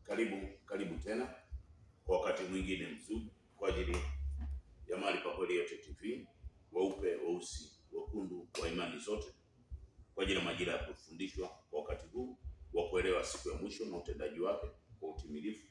Karibu tena kwa wakati mwingine mzuri kwa ajili ya Mahali pa Kweli Yote TV, weupe, weusi, wekundu, wa imani zote, kwa ajili ya majira ya kufundishwa kwa wakati huu wa kuelewa siku ya mwisho na utendaji wake kwa utimilifu.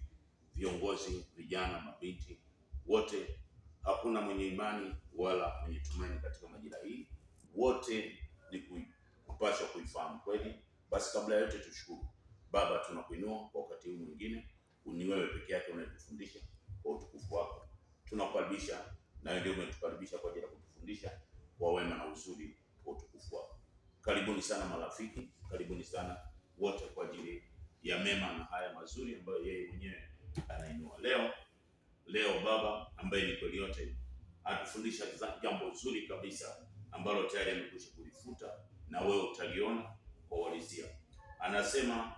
Viongozi, vijana, mabinti wote, hakuna mwenye imani wala mwenye tumaini katika majira hii, wote ni kupaswa kuifahamu kweli. Basi kabla ya yote tushukuru. Baba, tunakuinua kwa wakati huu mwingine, ni wewe peke yake unayetufundisha kwa utukufu wako. Tunakukaribisha na ndio umetukaribisha kwa ajili ya kutufundisha kwa wema na uzuri kwa utukufu wako. Karibuni sana marafiki, karibuni sana wote kwa ajili ya mema na haya mazuri ambayo yeye mwenyewe anainua. Leo Baba ambaye ni kweli yote atufundisha jambo zuri kabisa ambalo tayari amekwisha kulifuta na wewe utaliona kwa uhalisia. Anasema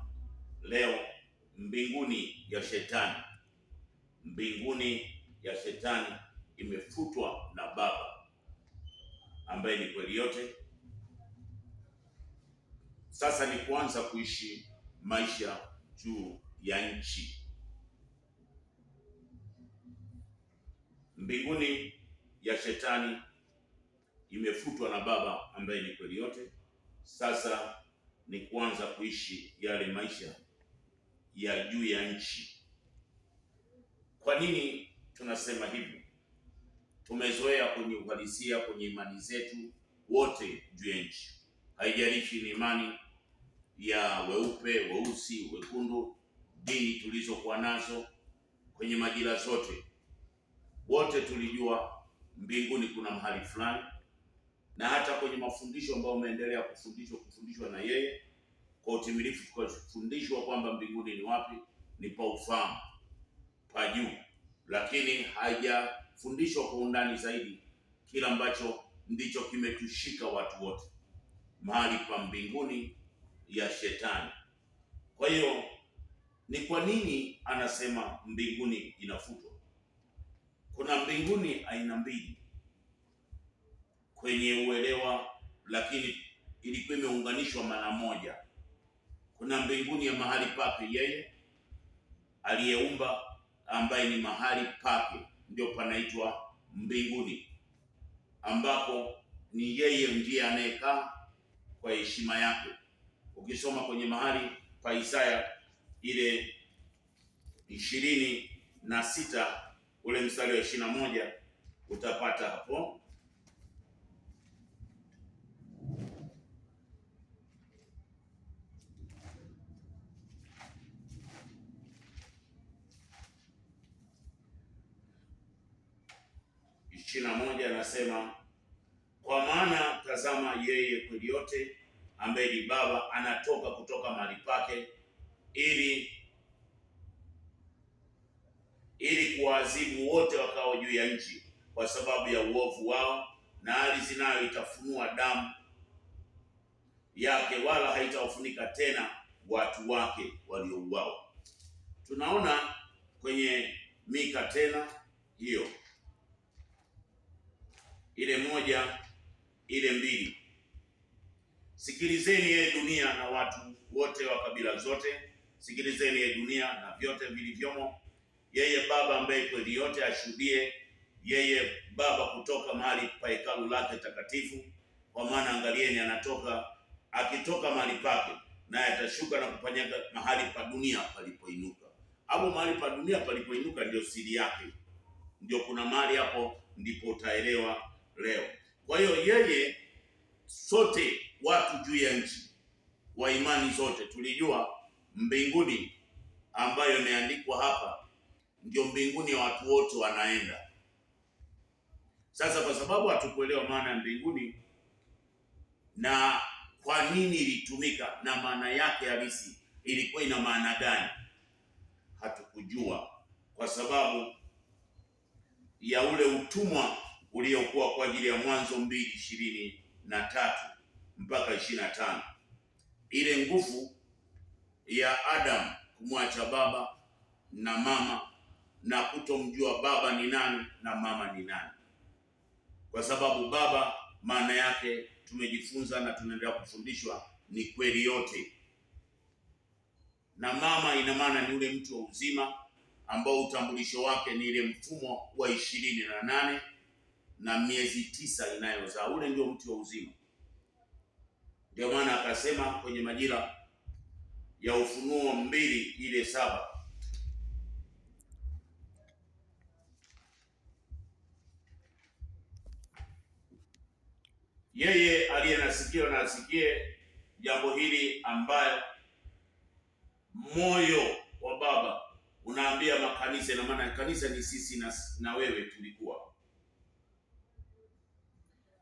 leo mbinguni ya shetani imefutwa na Baba ambaye ni kweli yote. Sasa ni kuanza kuishi maisha juu ya nchi. Mbinguni ya shetani imefutwa na Baba ambaye ni kweli yote. Sasa ni kuanza kuishi yale maisha ya juu ya nchi. Kwa nini tunasema hivi? Tumezoea kwenye uhalisia, kwenye imani zetu, wote juu ya nchi. Haijalishi ni imani ya weupe, weusi, wekundu, dini tulizokuwa nazo kwenye majira zote, wote tulijua mbinguni kuna mahali fulani, na hata kwenye mafundisho ambayo umeendelea kufundishwa na yeye kwa utimilifu, tukafundishwa kwamba mbinguni ni wapi? Ni pa ufahamu, pa juu, lakini haijafundishwa kwa undani zaidi kila ambacho ndicho kimetushika watu wote, mahali pa mbinguni ya shetani. Kwa hiyo ni kwa nini anasema mbinguni inafutwa? Kuna mbinguni aina mbili kwenye uelewa, lakini ilikuwa imeunganishwa mara moja. Kuna mbinguni ya mahali pake yeye aliyeumba, ambaye ni mahali pake ndio panaitwa mbinguni, ambapo ni yeye ndiye anayekaa kwa heshima yake. Ukisoma kwenye mahali pa Isaya ile 26 ule mstari wa 21 utapata hapo. Anasema, kwa maana tazama, yeye kweli yote ambaye ni Baba anatoka kutoka mahali pake ili kuwaadhibu wote wakao juu ya nchi kwa sababu ya uovu wao, na ardhi nayo itafunua damu yake, wala haitawafunika tena watu wake waliouawa. Tunaona kwenye Mika tena hiyo ile 1 ile 2, sikilizeni ye dunia na watu wote wa kabila zote, sikilizeni ye dunia na vyote vilivyomo, yeye Baba ambaye kweli yote ashuhudie, yeye Baba kutoka mahali pa hekalu lake takatifu. Kwa maana angalieni, akitoka mahali pake, naye atashuka na kupanyaga mahali pa dunia palipoinuka. Hapo mahali pa dunia palipoinuka ndio siri yake, ndio kuna mahali hapo ndipo utaelewa leo. Kwa hiyo yeye, sote watu juu ya nchi wa imani zote tulijua mbinguni ambayo imeandikwa hapa ndio mbinguni ya watu wote wanaenda. Sasa kwa sababu hatukuelewa maana ya mbinguni na kwa nini ilitumika na maana yake halisi ilikuwa ina maana gani, hatukujua kwa sababu ya ule utumwa uliokuwa kwa ajili ya Mwanzo 2:23 mpaka 25, ile nguvu ya Adam kumwacha baba na mama na kutomjua baba ni nani na mama ni nani. Kwa sababu baba maana yake tumejifunza na tunaendelea kufundishwa ni kweli yote, na mama ina maana ni ule mti wa uzima ambao utambulisho wake ni ile mfumo wa 28 na miezi 9 inayozaa. Ule ndio mti wa uzima. Ndio maana akasema kwenye majira ya Ufunuo 2:7, yeye aliye na sikio na asikie jambo hili ambayo moyo wa Baba unaambia makanisa. Na maana kanisa ni sisi na wewe tulikuwa.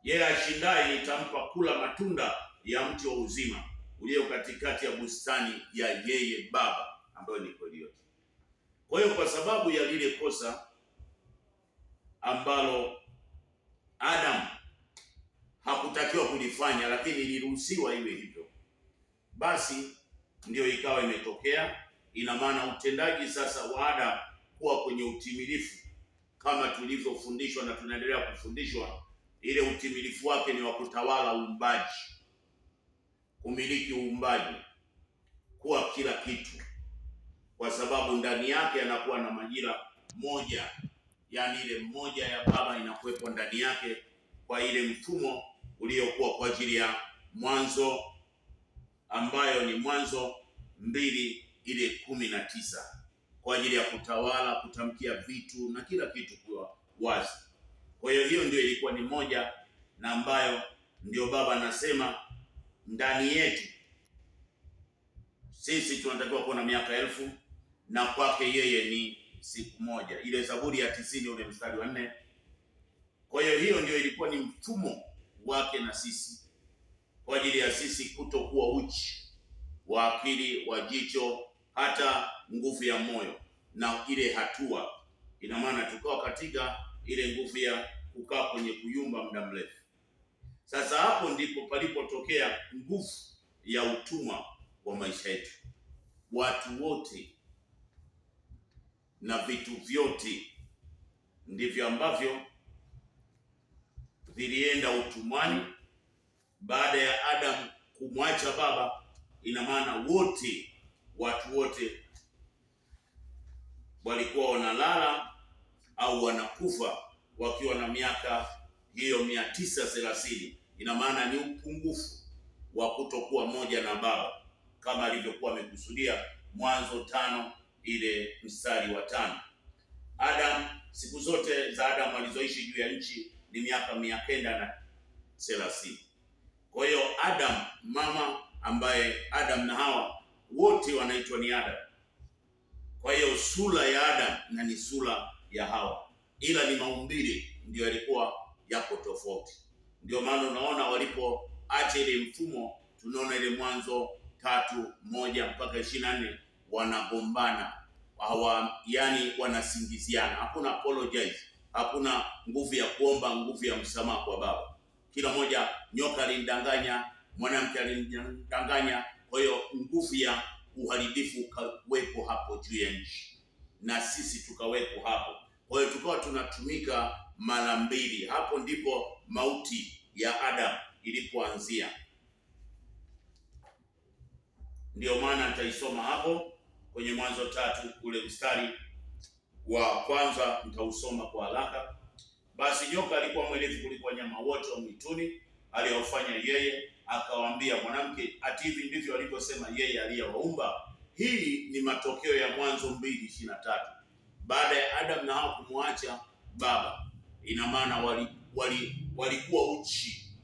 Yeye ashindaye nitampa kula matunda ya mti wa uzima ulio katikati ya bustani ya yeye Baba ambayo ni kweli yote. Kwa hiyo kwa sababu ya lile kosa ambalo Adam hakutakiwa kulifanya, lakini iliruhusiwa iwe hivyo, basi ndio ikawa imetokea. Ina maana utendaji sasa wa Adam kuwa kwenye utimilifu kama tulivyofundishwa na tunaendelea kufundishwa, ile utimilifu wake ni wa kutawala uumbaji, kumiliki uumbaji, kuwa kila kitu, kwa sababu ndani yake anakuwa na majira moja, yani ile moja ya Baba inakuwepo ndani yake, kwa ile mfumo uliokuwa kwa ajili ya Mwanzo, ambayo ni Mwanzo 2:19, kwa ajili ya kutawala, kutamkia vitu na kila kitu kuwa wazi. Kwa hiyo hiyo ndio ilikuwa ni moja, na ambayo ndio Baba anasema ndani yetu sisi tunatakiwa kuwa na miaka 1000 na kwake yeye ni siku moja, ile Zaburi ya 90 ule mstari wa 4. Kwa hiyo hiyo ndio ilikuwa ni mfumo wake na sisi, kwa ajili ya sisi kutokuwa uchi wa akili, wa jicho, hata nguvu ya moyo na ile hatua. Ina maana tukawa katika ile nguvu ya kukaa kwenye kuyumba muda mrefu. Sasa hapo ndipo palipotokea nguvu ya utumwa wa maisha yetu. Watu wote na vitu vyote ndivyo ambavyo vilienda utumwani baada ya Adam kumwacha Baba. Ina maana wote, watu wote walikuwa wanalala au wanakufa wakiwa na miaka hiyo 930. Ina maana ni upungufu wa kutokuwa moja na Baba kama alivyokuwa amekusudia Mwanzo 5 ile mstari wa 5. Adam, siku zote za Adam alizoishi juu ya nchi ni miaka 930. Kwa hiyo Adam, mama ambaye Adam na Hawa wote wanaitwa ni Adam. Kwa hiyo sura ya Adam na ni sura ya Hawa, ila ni maumbile ndio yalikuwa yako tofauti. Ndio maana unaona walipoacha ile mfumo, tunaona ile Mwanzo 3:1 mpaka 24 wanagombana, yani wanasingiziana. Hakuna apologize, hakuna nguvu ya kuomba nguvu ya msamaha kwa Baba. Kila moja, nyoka alimdanganya, mwanamke alimdanganya. Kwa hiyo nguvu ya uharibifu ukawepo hapo juu ya nchi, na sisi tukawepo hapo. Kwa hiyo tukawa tunatumika mara mbili. Hapo ndipo mauti ya Adam ilipoanzia. Ndio maana nitaisoma hapo kwenye Mwanzo 3 ule mstari wa kwanza, nitausoma kwa haraka. Basi nyoka alikuwa mwerevu kuliko wanyama wote wa mwituni aliyofanya yeye, akawaambia mwanamke, ati hivi ndivyo alivyosema yeye aliyewaumba? Hii ni matokeo ya Mwanzo 2:23. Baada ya Adam na Hawa kumwacha Baba, ina maana walikuwa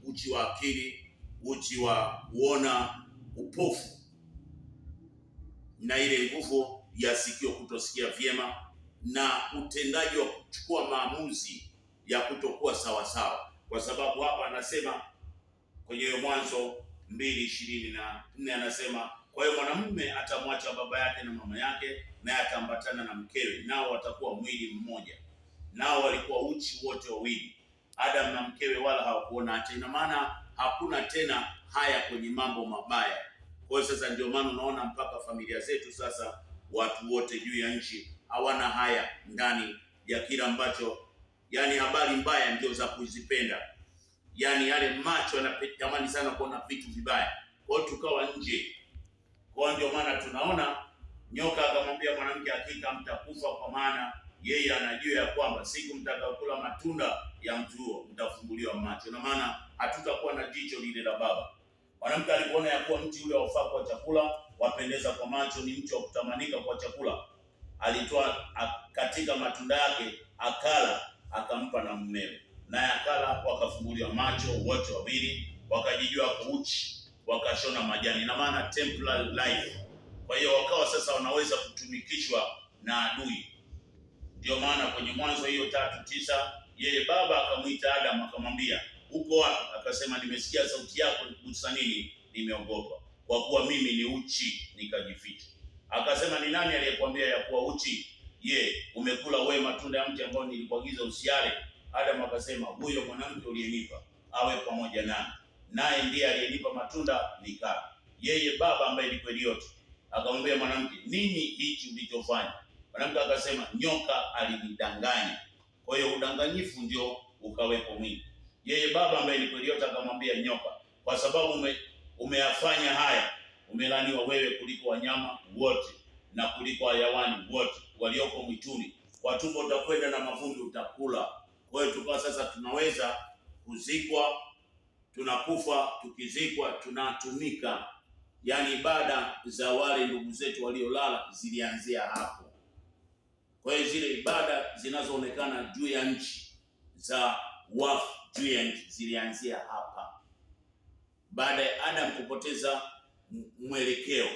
uchi wa akili, uchi wa kuona, upofu, na ile nguvu ya sikio kutosikia vyema, na utendaji wa kuchukua maamuzi ya kutokuwa sawa sawa. Kwa sababu hapa anasema kwenye Mwanzo 2:24 anasema, kwa hiyo mwanamume atamwacha baba yake na mama yake, naye ataambatana na mkewe, nao watakuwa mwili mmoja. Nao walikuwa uchi wote wawili, Adam na mkewe, wala hawakuona hatia. Ina maana hakuna tena haya kwenye mambo mabaya. Kwa hiyo sasa ndio maana unaona mpaka familia zetu sasa, watu wote juu ya nchi hawana haya ndani ya kila ambacho, yani habari mbaya ndio za kuzipenda, yani yale macho yanatamani sana kuona vitu vibaya. Kwa hiyo tukawa nje. Kwa hiyo ndio maana tunaona Nyoka akamwambia mwanamke, hakika mtakufa, kwa maana yeye anajua ya kwamba siku mtakakula matunda ya mti huo mtafumbuliwa macho, na maana hatutakuwa na jicho lile la Baba. Mwanamke alipoona ya kuwa mti ule haufaa kwa chakula, wapendeza kwa macho, ni mti wa kutamanika kwa chakula, alitoa katika matunda yake akala, akampa na mumewe, naye akala, wakafumbuliwa macho wote wawili, wakajijua kuuchi, wakashona majani, na maana temporary life. Kwa hiyo wakawa sasa wanaweza kutumikishwa na adui. Ndio maana kwenye Mwanzo hiyo 3:9 yeye baba akamwita Adam akamwambia, uko wapi? Akasema, nimesikia sauti yako bustanini, nimeogopa, kwa kuwa mimi ni uchi nikajificha. Akasema, ni nani aliyekuambia ya kuwa uchi? Je, umekula wewe matunda ya mti ambao nilikuagiza usiale? Adam akasema, huyo mwanamke uliyenipa awe pamoja nami, naye ndiye aliyenipa matunda nikala. Yeye baba ambaye ni kweli yote akamwambia mwanamke, nini hichi ulichofanya? Mwanamke akasema, nyoka alinidanganya. Kwa hiyo udanganyifu ndio ukawepo mwingi. Yeye baba ambaye ni kweli yote akamwambia nyoka, kwa sababu umeyafanya haya, umelaniwa wewe kuliko wanyama wote na kuliko hayawani wote walioko mwituni, kwa tumbo utakwenda na mavumbi utakula. Kwa hiyo tukawa sasa tunaweza kuzikwa, tunakufa, tukizikwa tunatumika. Yaani ibada za wale ndugu zetu waliolala zilianzia hapo. Kwa hiyo zile ibada zinazoonekana juu ya nchi za wafu juu ya nchi zilianzia hapa, baada ya Adam kupoteza mwelekeo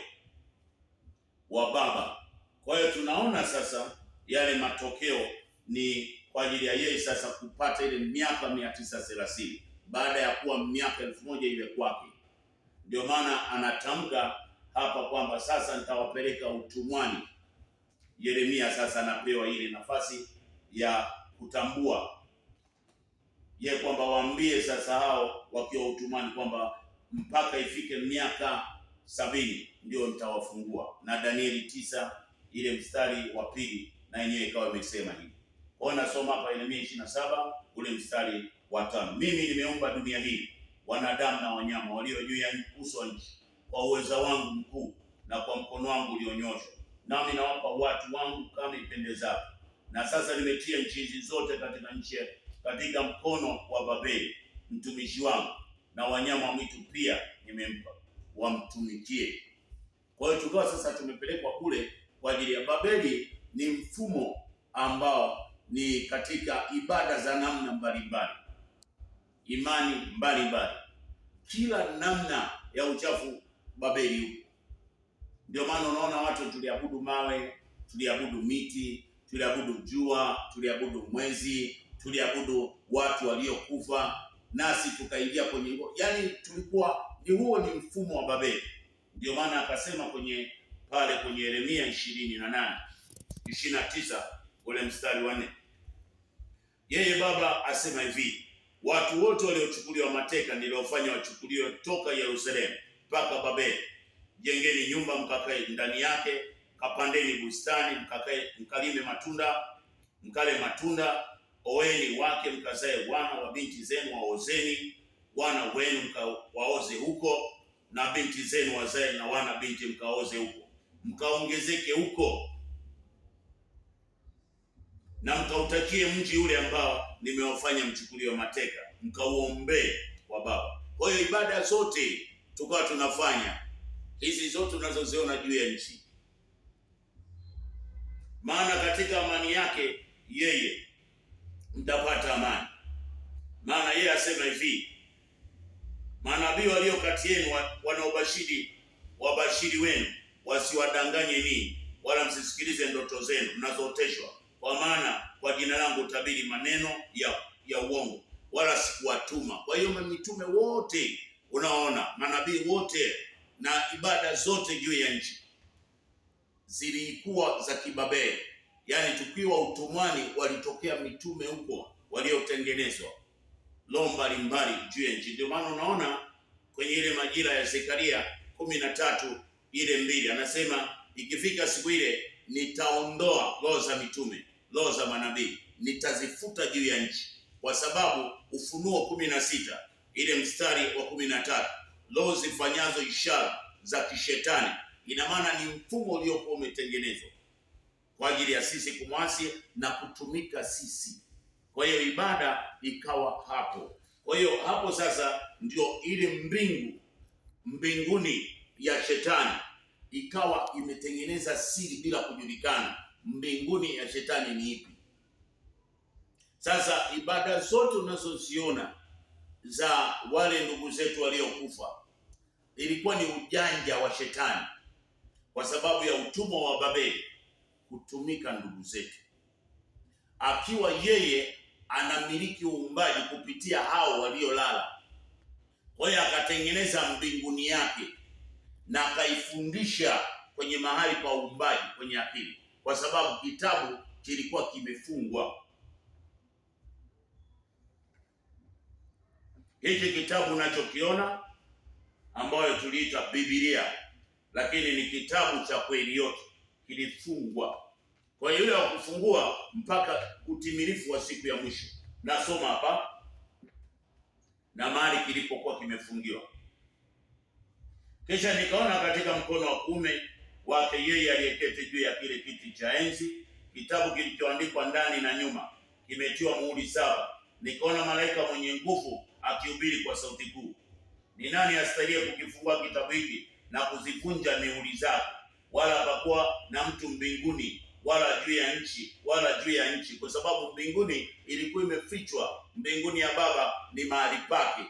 wa baba. Kwa hiyo tunaona sasa yale matokeo ni kwa ajili ya yeye sasa kupata ile miaka 930 baada ya kuwa miaka 1000 ile kwake. Ndio maana anatamka hapa kwamba sasa nitawapeleka utumwani. Yeremia sasa anapewa ile nafasi ya kutambua ye kwamba waambie sasa hao wakiwa utumwani kwamba mpaka ifike miaka 70 ndio nitawafungua. Na Danieli 9 ile mstari wa 2 na yenyewe ikawa imesema hivi. Kwa hiyo nasoma hapa Yeremia 27 ule mstari wa 5. Mimi nimeumba dunia hii, wanadamu na wanyama walio juu ya uso wa nchi, kwa uweza wangu mkuu na kwa mkono wangu ulionyoshwa, nami nawapa watu wangu kama ipendezavyo. Na sasa nimetia nchi hizi zote katika mkono wa Babeli mtumishi wangu, na wanyama wa mwitu pia nimempa wamtumikie. Kwa hiyo tukawa sasa tumepelekwa kule kwa ajili ya Babeli. Ni mfumo ambao ni katika ibada za namna mbalimbali, imani mbalimbali, kila namna ya uchafu Babeli huko. Ndio maana unaona watu tuliabudu mawe, tuliabudu miti, tuliabudu jua, tuliabudu mwezi, tuliabudu watu waliokufa, nasi tukaingia kwenye, yaani tulikuwa ni huo ni mfumo wa Babeli. Ndio maana akasema kwenye pale kwenye Yeremia 29 ule mstari wa 4, yeye baba asema hivi, watu wote waliochukuliwa mateka niliofanya wachukuliwe toka Yerusalemu mpaka Babeli, jengeni nyumba mkakae ndani yake, kapandeni bustani mkalime matunda, mkale matunda, oeni wake mkazae wana wa binti zenu, waozeni wana wenu mkawaoze huko, na binti zenu wazae na wana binti mkaoze huko, mkaongezeke huko, na mkautakie mji ule ambao nimewafanya mchukuliwe mateka, mkauombee kwa baba. Kwa hiyo ibada zote tukawa tunafanya hizi zote tunazoziona juu ya nchi, maana katika amani yake yeye mtapata amani. Maana yeye asema hivi, manabii walio kati yenu wanaobashiri wabashiri wenu wasiwadanganye ninyi, wala msisikilize ndoto zenu mnazooteshwa, kwa maana kwa jina langu utabiri maneno ya uongo, wala sikuwatuma. Kwa hiyo mitume wote unaona, manabii wote na ibada zote juu ya nchi zilikuwa za kibabeli. Yaani tukiwa utumwani walitokea mitume huko waliotengenezwa roho mbalimbali juu ya nchi. Ndio maana unaona kwenye ile majira ya Zekaria 13 ile 2 anasema, ikifika siku ile nitaondoa roho za mitume, roho za manabii nitazifuta juu ya nchi. Kwa sababu Ufunuo 16 ile mstari wa 13, roho zifanyazo ishara za kishetani ina maana ni mfumo uliokuwa umetengenezwa kwa ajili ya sisi kumwasi na kutumika sisi. Kwa hiyo ibada ikawa hapo. Kwa hiyo hapo sasa ndio ile mbinguni ya shetani ikawa imetengeneza siri bila kujulikana. Mbinguni ya shetani ni ipi? Sasa ibada zote unazoziona za wale ndugu zetu waliokufa ilikuwa ni ujanja wa shetani, kwa sababu ya utumwa wa Babeli kutumika ndugu zetu, akiwa yeye anamiliki uumbaji kupitia hao waliolala. Kwa hiyo akatengeneza mbinguni yake na akaifundisha kwenye mahali pa uumbaji, kwenye akili, kwa sababu kitabu kilikuwa kimefungwa. Hiki kitabu unachokiona ambayo tuliita Biblia, lakini ni kitabu cha kweli yote, kilifungwa. Kwa hiyo yule wa kufungua mpaka utimilifu wa siku ya mwisho. Nasoma hapa na mahali kilipokuwa kimefungiwa. Kisha nikaona katika mkono wa kuume wake yeye aliyeketi juu ya kile kiti cha enzi kitabu kilichoandikwa ndani na nyuma, kimetiwa muhuri 7. Nikaona malaika mwenye nguvu akihubiri kwa sauti kuu, ni nani astahiliye kukifungua kitabu hiki na kuzivunja mihuri zake? Wala hapakuwa na mtu mbinguni wala juu ya nchi wala juu ya nchi, kwa sababu mbinguni ilikuwa imefichwa. Mbinguni ya Baba ni mahali pake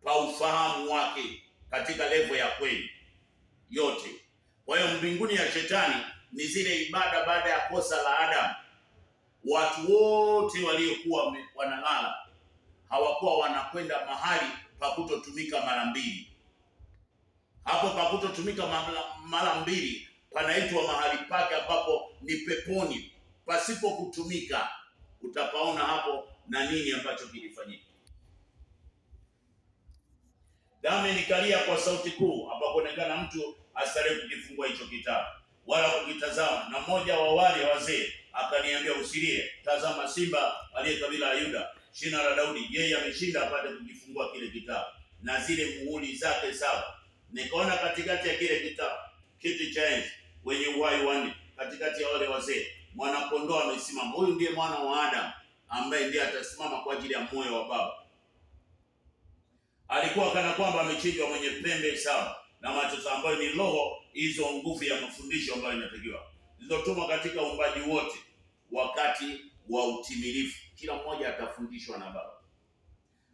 pa ufahamu wake katika level ya kweli yote. Kwa hiyo mbinguni ya shetani ni zile ibada baada ya kosa la Adamu. Watu wote waliokuwa wanalala hawakuwa wanakwenda mahali pa kutotumika mara mbili. Hapo pa kutotumika mara mbili panaitwa mahali pake ambapo ni peponi pasipo kutumika. Utapaona hapo na nini ambacho kilifanyika. Damu nikalia kwa sauti kuu, hapakuonekana mtu astahili kukifungua hicho kitabu wala kukitazama. Na mmoja wa wale wazee akaniambia, usilie, tazama simba aliye kabila ya Yuda, shina la Daudi, yeye ameshinda apate kukifungua kile kitabu na zile muhuri zake 7. Nikaona katikati ya kile kitabu kiti cha enzi wenye uhai 4, katikati ya wale wazee mwana-kondoo amesimama. Huyu ndiye mwana wa Adamu ambaye ndiye atasimama kwa ajili ya moyo wa Baba. Alikuwa kana kwamba amechinjwa, mwenye pembe 7 na macho ambayo ni roho hizo nguvu ya mafundisho ambayo inatakiwa zilizotumwa katika uumbaji wote wakati wa utimilifu. Kila mmoja atafundishwa na Baba.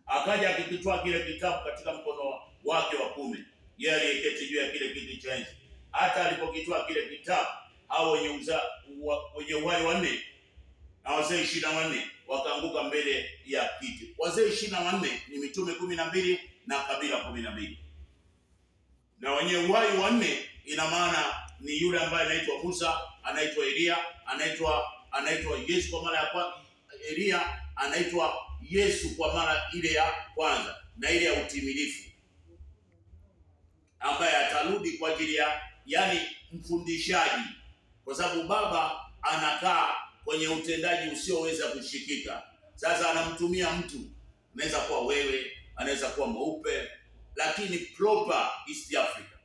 Akaja akikitoa kile kitabu katika mkono wake wa kuume, yeye aliyeketi juu ya kile kiti cha enzi. Hata alipokitoa kile kitabu, hao wenye uhai 4 na wazee 24 wakaanguka mbele ya kiti. Wazee 24 ni mitume 12 na kabila 12. Na wenye uhai 4 ina maana ni yule ambaye anaitwa Musa, anaitwa Elia, anaitwa Yesu kwa mara ya kwanza. Elia anaitwa Yesu kwa mara ile ya kwanza na ile ya utimilifu, ambaye atarudi kwa ajili ya mfundishaji, kwa sababu Baba anakaa kwenye utendaji usioweza kushikika. Sasa anamtumia mtu, anaweza kuwa wewe, anaweza kuwa mweupe, lakini proper East Africa.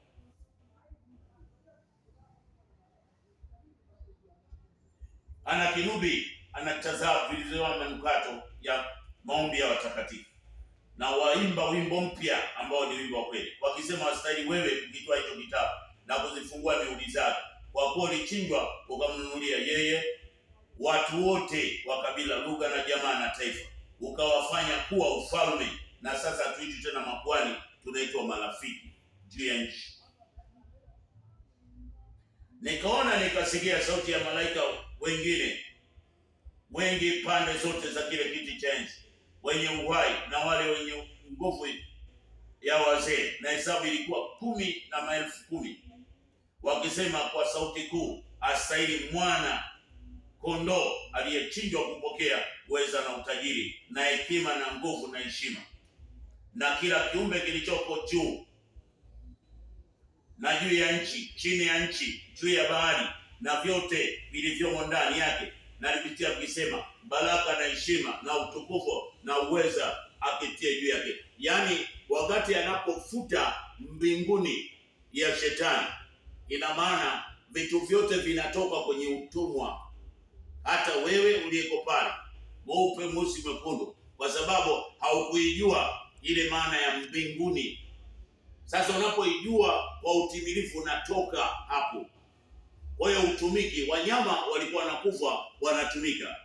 Ana kinubi, anatazama vilizoa manukato ya maombi ya watakatifu, na waimba wimbo mpya ambao ni wimbo wa kweli, wakisema wastahili wewe kukitoa hicho kitabu na kuzifungua mihuri zake, kwa kuwa ulichinjwa ukamnunulia yeye watu wote wa kabila, lugha na jamaa na taifa, ukawafanya kuwa ufalme, na sasa tuishi tena makuhani, tunaitwa marafiki juu ya nchi. Nikaona nikasikia sauti ya malaika wengine wengi pande zote za kile kiti cha enzi, wenye uhai na wale wenye nguvu ya wazee, na hesabu ilikuwa 10 na maelfu 10, wakisema kwa sauti kuu, astahili mwana kondoo aliyechinjwa kupokea uweza na utajiri na hekima na nguvu na heshima, na kila kiumbe kilichoko juu na juu ya nchi, chini ya nchi, juu ya bahari na vyote vilivyomo ndani yake, na lipitia vikisema, baraka na heshima na utukufu na uweza akitie juu yake. Yaani wakati anapofuta mbinguni ya shetani ina maana vitu vyote vinatoka kwenye utumwa, hata wewe uliyeko pale, mweupe, mweusi, mwekundu, kwa sababu haukuijua ile maana ya mbinguni. Sasa unapoijua kwa utimilifu, unatoka hapo. Kwa hiyo utumiki, wanyama walikuwa wanakufa wanatumika.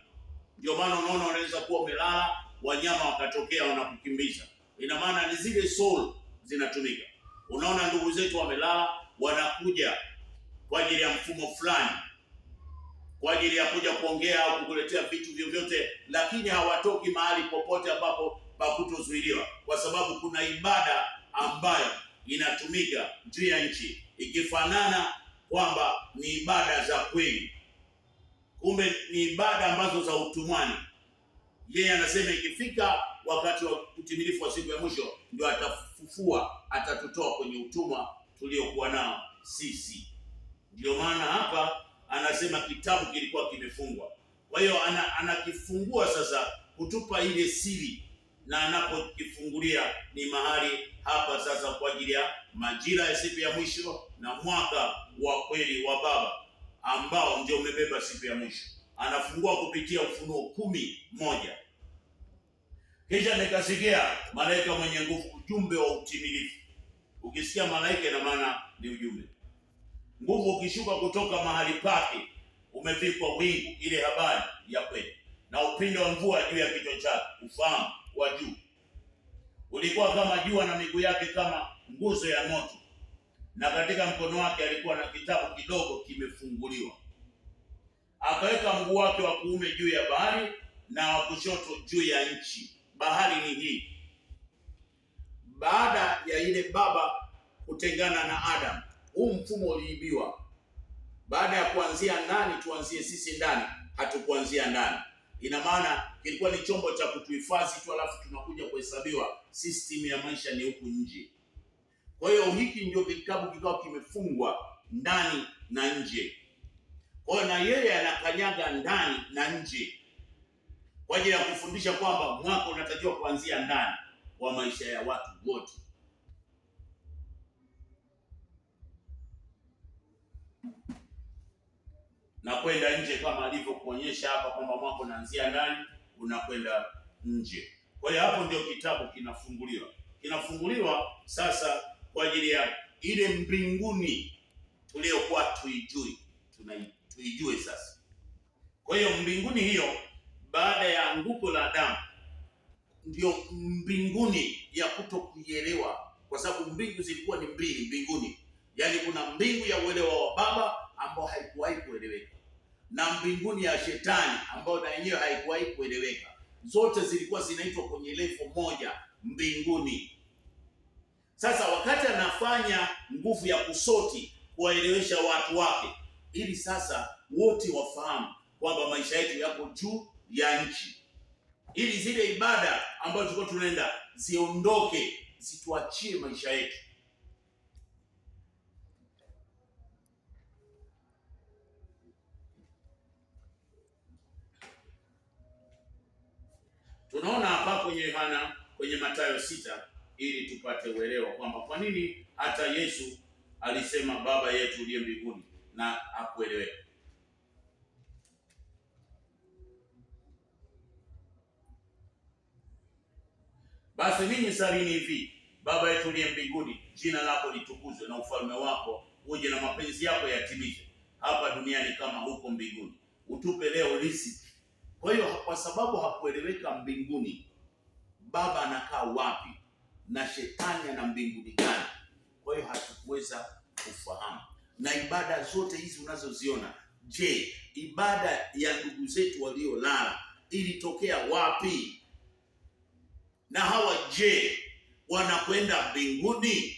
Ndio maana unaona unaweza kuwa umelala, wanyama wakatokea wanakukimbiza. Ina maana ni zile soul zinatumika. Unaona ndugu zetu wamelala, wanakuja kwa ajili ya mfumo fulani, kwa ajili ya kuja kuongea au kukuletea vitu vyovyote, lakini hawatoki mahali popote ambapo pakutozuiliwa, kwa sababu kuna ibada ambayo inatumika juu ya nchi, ikifanana kwamba ni ibada za kweli, kumbe ni ibada ambazo za utumwani. Yeye anasema ikifika wakati wa utimilifu wa siku ya mwisho ndio atafufua, atatutoa kwenye utumwa tuliokuwa nao sisi. Ndio maana hapa anasema kitabu kilikuwa kimefungwa. Kwa hiyo anakifungua sasa kutupa ile siri, na anapokifungulia ni mahali hapa sasa kwa ajili ya majira ya siku ya mwisho na mwaka wa kweli wa Baba ambao ndio umebeba siku ya mwisho. Anafungua kupitia Ufunuo 10:1. Kisha nikasikia malaika mwenye nguvu, ujumbe wa utimilifu. Ukisikia malaika, ina maana ni ujumbe. Nguvu ukishuka kutoka mahali pake, umevikwa wingu, ile habari ya kweli, na upinde wa mvua juu ya kichwa chake, ufahamu wa juu. Ulikuwa kama jua na miguu yake kama nguzo ya moto, na katika mkono wake alikuwa na kitabu kidogo kimefunguliwa. Akaweka mguu wake wa kuume juu ya bahari na wa kushoto juu ya nchi. Bahari ni hii. Baada ya ile baba kutengana na Adam, huu mfumo uliibiwa. Baada ya kuanzia ndani, tuanzie sisi ndani, hatukuanzia ndani. Ina maana kilikuwa ni chombo cha kutuhifadhi tu, alafu tunakuja kuhesabiwa. System ya maisha ni huku nje. Kwa hiyo hiki ndio kitabu kikawa kimefungwa ndani na nje. Kwa hiyo na yeye anakanyaga ndani na nje kwa ajili ya kufundisha kwamba mwaka unatakiwa kuanzia ndani wa maisha ya watu wote. Na kwenda nje kama alivyokuonyesha hapa kwamba mwaka unaanzia ndani unakwenda nje. Kwa hiyo hapo ndio kitabu kinafunguliwa. Kinafunguliwa sasa kwa ajili ya ile mbinguni tuliyokuwa tuijue sasa. Kwa hiyo mbinguni hiyo, baada ya anguko la Adamu, ndio mbinguni ya kutokuielewa, kwa sababu mbingu zilikuwa ni mbili mbinguni. Yaani kuna mbingu ya uelewa wa Baba ambao haikuwahi kueleweka, na mbinguni ya Shetani ambayo na yenyewe haikuwahi kueleweka. Zote zilikuwa zinaitwa kwenye level moja, mbinguni. Sasa wakati anafanya nguvu ya kusoti kuwaelewesha watu wake, ili sasa wote wafahamu kwamba maisha yetu yako juu ya nchi, ili zile ibada ambazo tulikuwa tunaenda ziondoke, zituachie maisha yetu. Tunaona hapa kwenye Yohana, kwenye Mathayo 6, ili tupate uelewa kwamba kwa nini hata Yesu alisema Baba yetu uliye mbinguni na akueleweka. Basi ninyi salini hivi: Baba yetu uliye mbinguni, jina lako litukuzwe, na ufalme wako uje, na mapenzi yako yatimizwe hapa duniani kama huko mbinguni. Utupe leo riziki. Kwa hiyo kwa sababu hakueleweka mbinguni Baba anakaa wapi na Shetani ana mbinguni gani, kwa hiyo hatukuweza kufahamu. Na ibada zote hizi unazoziona, je, ibada ya ndugu zetu waliolala ilitokea wapi? Na hawa je, wanakwenda mbinguni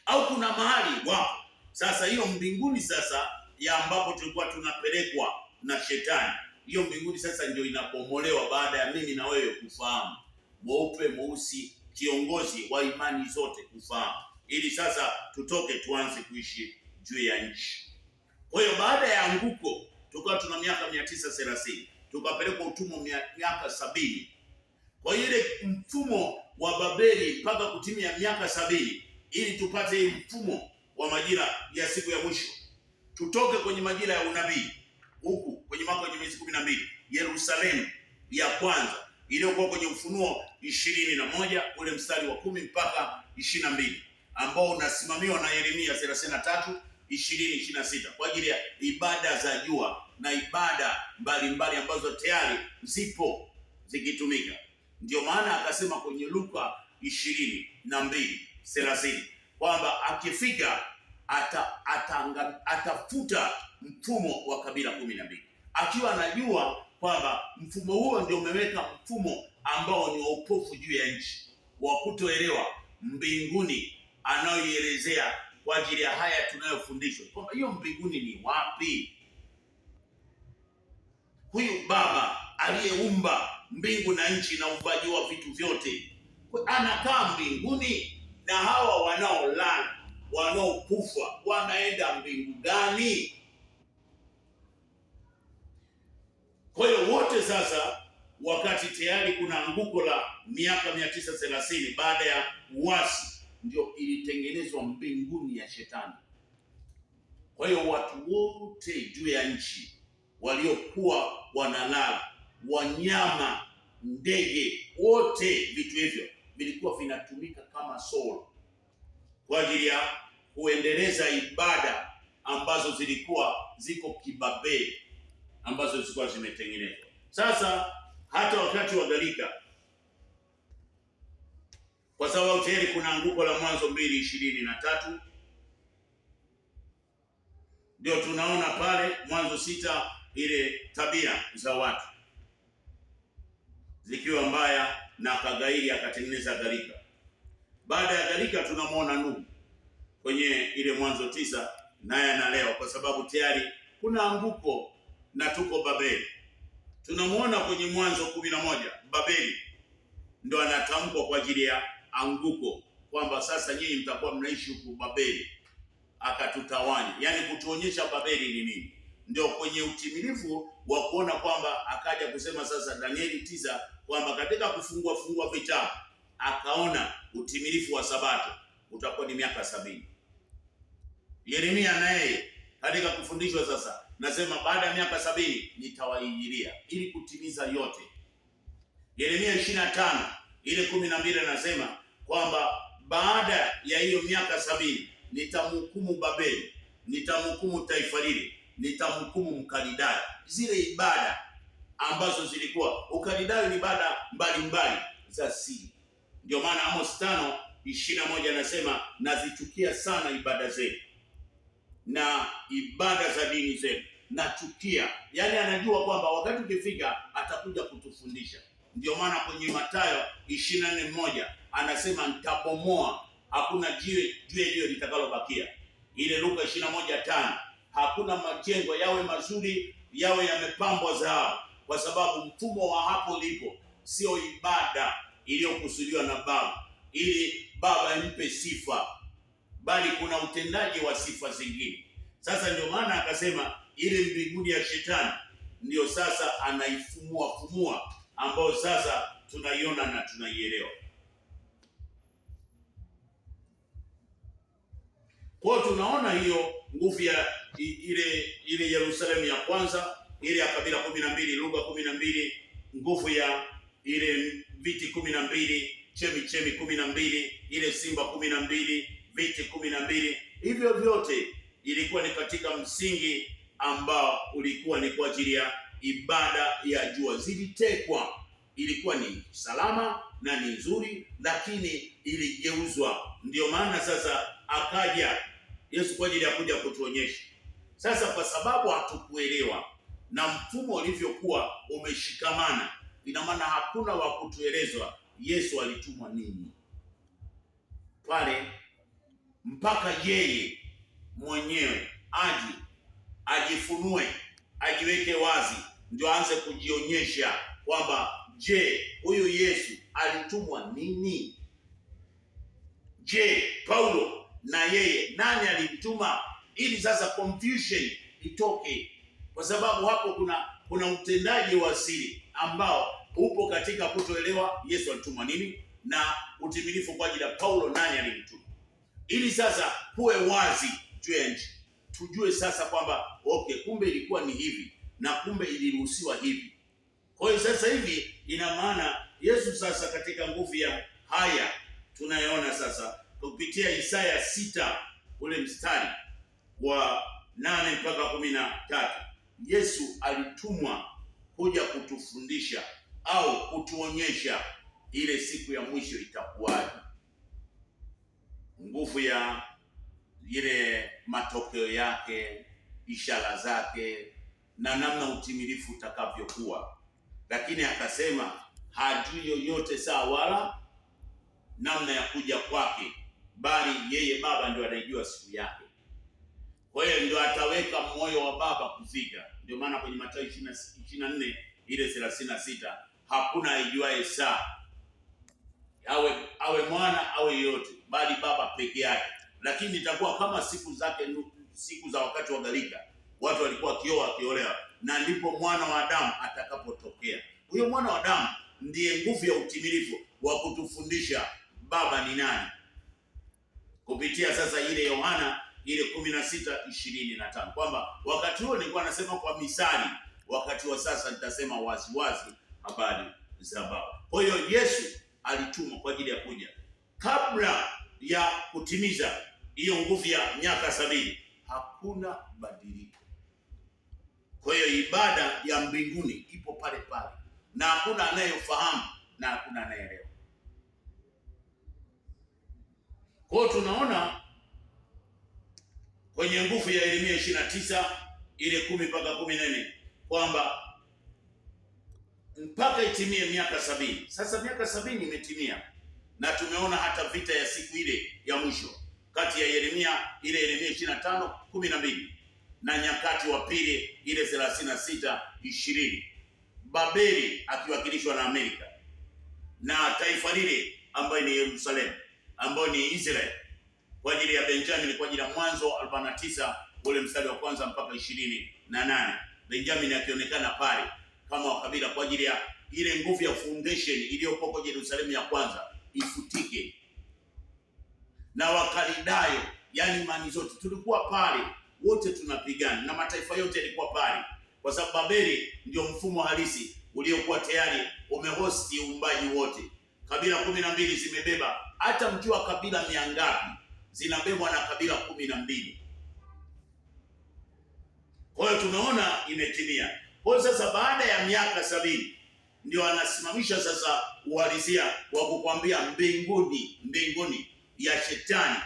au kuna mahali wapo? Sasa hiyo mbinguni sasa ya ambapo tulikuwa tunapelekwa na Shetani, hiyo mbinguni sasa ndio inapomolewa baada ya mimi na wewe kufahamu, mweupe, mweusi, kiongozi wa imani zote kufahamu, ili sasa tutoke tuanze kuishi juu ya nchi. Kwa hiyo baada ya anguko tukawa tuna miaka 930, tukapelekwa utumwa miaka 70. Kwa hiyo ile mfumo wa Babeli mpaka kutimia miaka 70 ili tupate mfumo wa majira ya siku ya mwisho. Tutoke kwenye majira ya unabii huku kwenye mwaka wa miezi 12, Yerusalemu ya kwanza iliyokuwa kwenye Ufunuo 21 ule mstari wa 10 mpaka 22, ambao unasimamiwa na Yeremia 33:20-26 kwa ajili ya ibada za jua na ibada mbalimbali ambazo tayari zipo zikitumika. Ndio maana akasema kwenye Luka 22:30 kwamba akifika atafuta mfumo wa kabila 12, akiwa anajua kwamba mfumo huo ndio umeweka mfumo ambao ni wa upofu juu ya nchi, wa kutoelewa mbinguni anayoielezea kwa ajili ya haya tunayofundishwa, kwamba hiyo mbinguni ni wapi? Huyu Baba aliyeumba mbingu na nchi na uumbaji wa vitu vyote anakaa mbinguni, na hawa wanaolala wanaokufa wanaenda mbingu gani? Kwa hiyo wote sasa, wakati tayari kuna anguko la miaka 930 baada ya uasi, ndio ilitengenezwa mbinguni ya Shetani. Kwa hiyo watu wote juu ya nchi waliokuwa wanalala, wanyama, ndege, wote vitu hivyo vilikuwa vinatumika kama solo kwa ajili ya kuendeleza ibada ambazo zilikuwa ziko kibabeli, ambazo zilikuwa zimetengenezwa. Sasa hata wakati wa gharika, kwa sababu tayari kuna anguko la Mwanzo 2:23, ndio tunaona pale Mwanzo 6 ile tabia za watu zikiwa mbaya, na akagairi akatengeneza gharika. Baada ya gharika tunamwona Nuhu kwenye ile Mwanzo 9, naye analewa kwa sababu tayari kuna anguko na tuko Babeli. Tunamwona kwenye Mwanzo 11 Babeli ndio anatamkwa kwa ajili ya anguko, kwamba sasa nyinyi mtakuwa mnaishi huku Babeli, akatutawanya, yaani kutuonyesha Babeli ni nini. Ndio kwenye utimilifu wa kuona kwamba akaja kusema sasa Danieli 9 kwamba katika kufungua vitabu akaona utimilifu wa Sabato utakuwa ni miaka 70. Yeremia naye katika kufundishwa sasa nasema baada ya miaka 70 nitawaijilia ili kutimiza yote. Yeremia 25 ile 12 anasema kwamba baada ya hiyo miaka 70 nitamhukumu Babeli, nitamhukumu taifa lile, nitamhukumu Mkalidayo. Zile ibada ambazo zilikuwa Ukalidayo ni ibada mbalimbali za siri. Ndio maana Amos 5:21 anasema nazichukia sana ibada zenu na ibada za dini zenu, nachukia. Yaani anajua kwamba wakati ukifika atakuja kutufundisha. Ndio maana kwenye Mathayo 24:1 anasema nitabomoa, hakuna jiwe litakalobakia. Ile Luka 21:5 hakuna majengo yawe mazuri, yawe yamepambwa dhahabu, kwa sababu mfumo wa hapo lipo sio ibada iliyokusudiwa na Baba ili Baba impe sifa, bali kuna utendaji wa sifa zingine. Sasa ndio maana akasema ile mbinguni ya Shetani ndio sasa anaifumua, ambao sasa tunaiona na tunaielewa. Kwa tunaona hiyo nguvu ya ile Yerusalemu ya kwanza, ile ya kabila 12, lugha 12, nguvu ya ile viti 12, chemi 12, ile simba 12, viti 12. Hivyo vyote ilikuwa ni katika msingi ambao ulikuwa ni kwa ajili ya ibada ya jua. Zilitekwa, ilikuwa ni salama na ni nzuri, lakini iligeuzwa. Ndio maana sasa akaja Yesu kwa ajili ya kuja kutuonyesha. Sasa kwa sababu hatukuelewa na mfumo ulivyokuwa umeshikamana, ina maana hakuna wa kutuelezwa Yesu alitumwa nini pale, mpaka yeye mwenyewe aje ajifunue, ajiweke wazi, ndio aanze kujionyesha kwamba je, huyu Yesu alitumwa nini? Je, Paulo na yeye nani alimtuma? Ili sasa confusion itoke, kwa sababu hapo kuna utendaji wa siri ambao upo katika kutoelewa Yesu alitumwa nini na utimilifu kwa ajili ya Paulo nani alimtuma. ili sasa kuwe wazi juu ya nchi, tujue sasa kwamba okay, kumbe ilikuwa ni hivi na kumbe iliruhusiwa hivi. Kwa hiyo sasa hivi ina maana Yesu sasa katika nguvu ya haya tunayoona sasa kupitia Isaya 6 ule mstari wa 8 mpaka 13, Yesu alitumwa kuja kutufundisha au kutuonyesha ile siku ya mwisho itakuwaje, nguvu ya ile matokeo yake, ishara zake na namna utimilifu utakavyokuwa. Lakini akasema hajui yoyote saa wala namna ya kuja kwake, bali yeye Baba ndio anajua siku yake. Kwa hiyo ndio ataweka moyo wa Baba kufika. Ndio maana kwenye Mathayo 24 ile 36, hakuna aijuaye saa, awe mwana awe yote, bali Baba peke yake. Lakini itakuwa kama siku zake, siku za wakati wa gharika, watu walikuwa wakiolewa, na ndipo mwana wa Adamu atakapotokea. Huyo mwana wa Adamu ndiye nguvu ya utimilifu wa kutufundisha Baba ni nani, kupitia sasa ile Yohana ile 16:25, kwamba wakati huo nilikuwa nasema kwa misali, wakati wa sasa nitasema wazi wazi habari za Baba. Kwa hiyo Yesu alitumwa kwa ajili ya kuja kabla ya kutimiza hiyo nguvu ya miaka 70. Hakuna badiliko. Kwa hiyo ibada ya mbinguni ipo pale pale, na hakuna anayefahamu na hakuna anayeelewa. Kwa hiyo tunaona kwenye nguvu ya Yeremia 29 ile 10 mpaka 14 kwamba mpaka itimie miaka 70. Sasa miaka 70 imetimia, na tumeona hata vita ya siku ile ya mwisho kati ya Yeremia 25:12 na Nyakati wa Pili ile 36:20, Babeli akiwakilishwa na Amerika na taifa lile ambayo ni Yerusalemu, ambayo ni Israeli kwa ajili ya Benjamin, kwa ajili ya Mwanzo 49 ule mstari wa kwanza mpaka 28. Benjamin akionekana pale kama wa kabila kwa ajili ya ile nguvu ya foundation iliyokuwa kwa Yerusalemu ya kwanza ifutike. Na Wakalidayo, yani imani zote tulikuwa pale, wote tunapigana, na mataifa yote yalikuwa pale, kwa sababu Babeli ndio mfumo halisi uliokuwa tayari umehosti uumbaji wote. Kabila 12 zimebeba, hata mjua kabila 100 zinabebwa na kabila 12. Kwa hiyo tumeona imetimia. Kwa hiyo sasa baada ya miaka 70 ndio anasimamisha sasa uhalisia wa kukwambia mbinguni ya shetani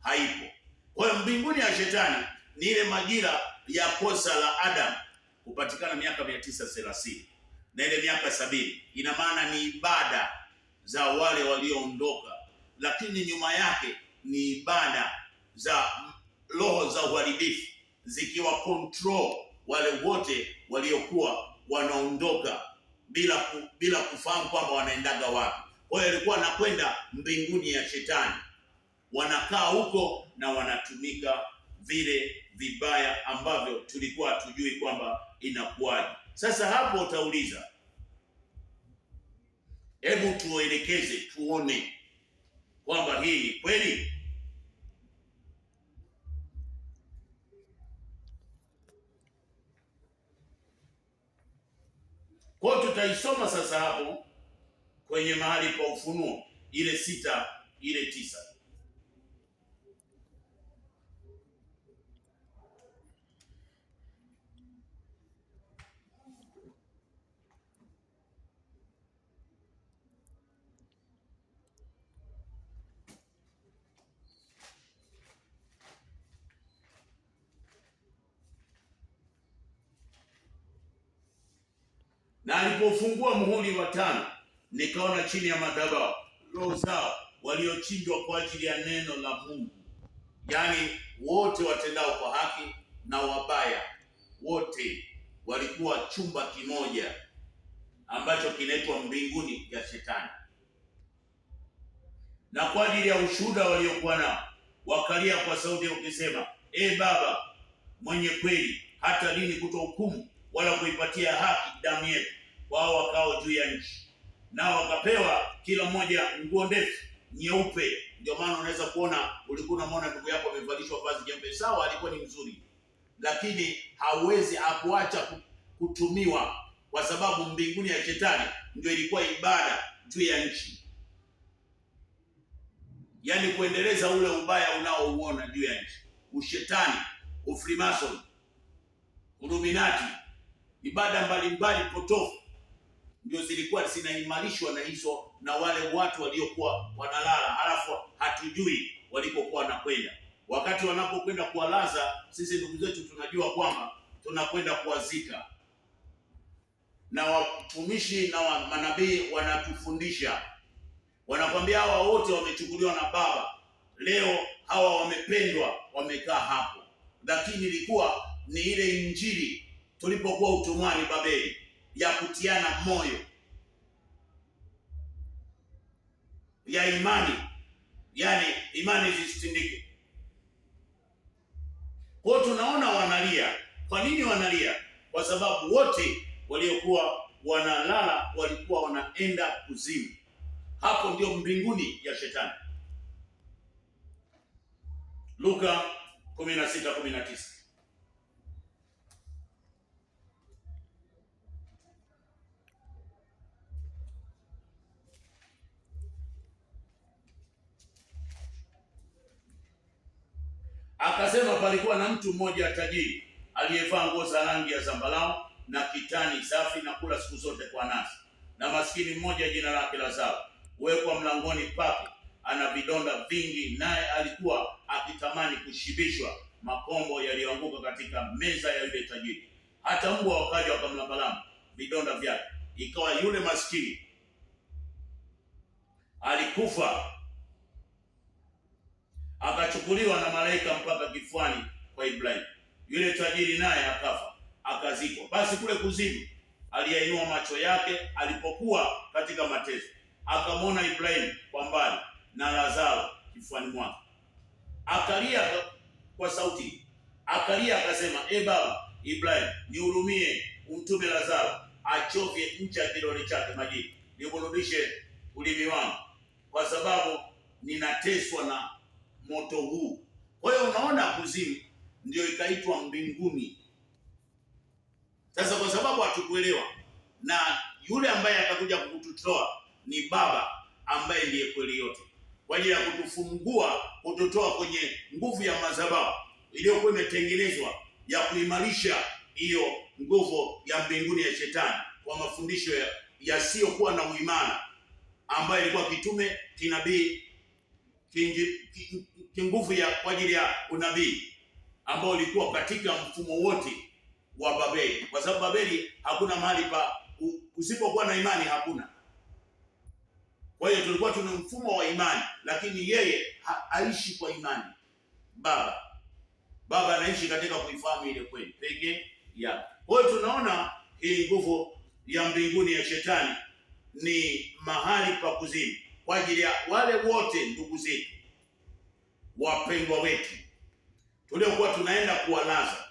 haipo. Kwa hiyo mbinguni ya shetani ni ile majira ya kosa la Adam kupatikana miaka 930, na ile miaka 70 ina maana ni ibada za wale walioondoka, lakini nyuma yake ni ibada za roho za uharibifu zikiwa control wale wote waliokuwa wanaondoka bila kufahamu kwamba wanaendaga wapi. Kwa hiyo alikuwa anakwenda mbinguni ya shetani, wanakaa huko na wanatumika vile vibaya ambavyo tulikuwa hatujui kwamba inakuwaje. Sasa hapo utauliza, hebu tuelekeze tuone kwamba hii ni kweli. Kwa tutaisoma sasa hapo kwenye mahali pa Ufunuo ile 6 ile 9. Na alipofungua muhuri wa 5, nikaona chini ya madhabahu roho zao waliochinjwa kwa ajili ya neno la Mungu, yaani wote watendao kwa haki na wabaya, wote walikuwa chumba kimoja ambacho kinaitwa mbinguni ya shetani. Na kwa ajili ya ushuhuda waliokuwa nao wakalia kwa sauti wakisema, Baba mwenye kweli, hata lini kutohukumu wala kuipatia haki damu yetu wao wakao juu ya nchi? Nao wakapewa kila mmoja nguo ndefu nyeupe. Ndio maana unaweza kuona, ulikuwa unamwona ndugu yako amevalishwa vazi jeupe. Sawa, alikuwa ni mzuri, lakini hawezi akuacha kutumiwa, kwa sababu mbinguni ya shetani ndio ilikuwa ibada juu ya nchi, yaani kuendeleza ule ubaya unaouona juu ya nchi, ushetani, ufrimason, Illuminati, ibada mbalimbali potofu ndio zilikuwa zinaimarishwa na hizo, na wale watu waliokuwa wanalala, halafu hatujui walipokuwa wanakwenda. Wakati wanapokwenda kuwalaza, sisi ndugu zetu tunajua kwamba tunakwenda kuwazika, na watumishi na manabii wanatufundisha, wanakwambia hawa wote wamechukuliwa na Baba, leo hawa wamependwa, wamekaa hapo. Lakini ilikuwa ni ile injili tulipokuwa utumwani Babeli, ya kutiana moyo, ya imani, yani imani zisitindike. Kwa tunaona wanalia. Kwa nini wanalia? Kwa sababu wote waliokuwa wanalala walikuwa wanaenda kuzimu. Hapo ndio mbinguni ya shetani. Luka 16:19. Akasema, palikuwa na mtu mmoja tajiri aliyevaa nguo za rangi ya zambarau na kitani safi na kula siku zote kwa nasi, na maskini mmoja jina lake Lazaro huwekwa mlangoni pake, ana vidonda vingi, naye alikuwa akitamani kushibishwa makombo yaliyoanguka katika meza ya yule tajiri. Hata mbwa wakaja wakamlambalama vidonda vyake. Ikawa yule maskini alikufa, akachukuliwa na malaika mpaka kifuani kwa Ibrahimu. Yule tajiri naye akafa, akazikwa. Basi kule kuzimu aliyainua macho yake alipokuwa katika mateso, akamwona Ibrahimu kwa mbali na Lazaro kifuani mwake. Akalia kwa sauti, akalia akasema, e Baba Ibrahimu, nihurumie, umtume Lazaro achovye ncha ya kidole chake majini, niburudishe ulimi wangu, kwa sababu ninateswa na moto huu. Kwa hiyo unaona, kuzimu ndio ikaitwa mbinguni. Sasa kwa sababu hatukuelewa, na yule ambaye atakuja kututoa ni Baba ambaye ndiye kweli yote, kwa ajili ya kutufungua, kututoa kwenye nguvu ya madhabahu iliyokuwa imetengenezwa ya kuimarisha hiyo nguvu ya mbinguni ya shetani, kwa mafundisho yasiyokuwa na uimara, ambayo ilikuwa kitume, kinabii, kinguvu ya kwa ajili ya unabii, ambao ulikuwa katika mfumo wote wa Babeli. Kwa sababu Babeli hakuna mahali pa usipokuwa na imani, hakuna. Kwa hiyo tulikuwa tuna mfumo wa imani, lakini yeye haishi kwa imani. Baba anaishi katika kuifahamu ile kweli pekee yake. Kwa hiyo tunaona hii nguvu ya mbinguni ya shetani ni mahali pa kuzimu, kwa ajili ya wale wote ndugu zetu, wapendwa wetu tuliokuwa tunaenda kuwalaza,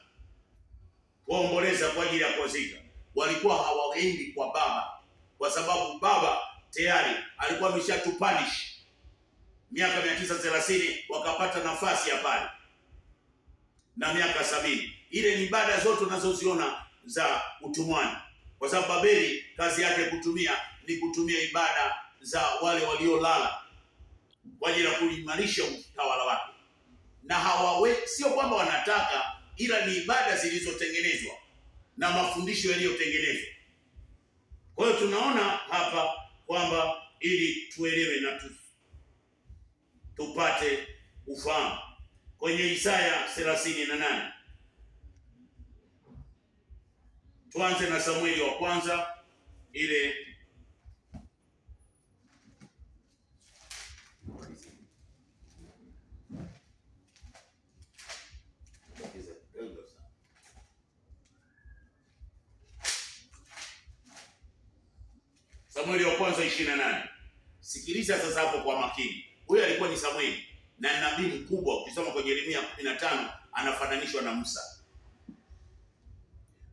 kuomboleza kwa ajili ya kuwazika. Walikuwa hawaendi kwa Baba, kwa sababu Baba tayari alikuwa ameshatupanish miaka 930, wakapata nafasi ya pale, na miaka 70. Ile ni ibada zote unazoziona za utumwani, kwa sababu Babeli kazi yake ni kutumia ibada za wale waliolala kwa ajili ya kuimarisha utawala wake. Na sio kwamba wanataka, ila ni ibada zilizotengenezwa na mafundisho yaliyotengenezwa. Kwa hiyo tunaona hapa kwamba ili tuelewe na tupate ufahamu, kwenye Isaya 38, tuanze na Samueli wa kwanza ile Samueli wa kwanza 28. Sikiliza sasa hapo kwa makini. Huyo alikuwa ni Samueli na nabii mkubwa. Ukisoma kwenye Yeremia 15 anafananishwa na Musa.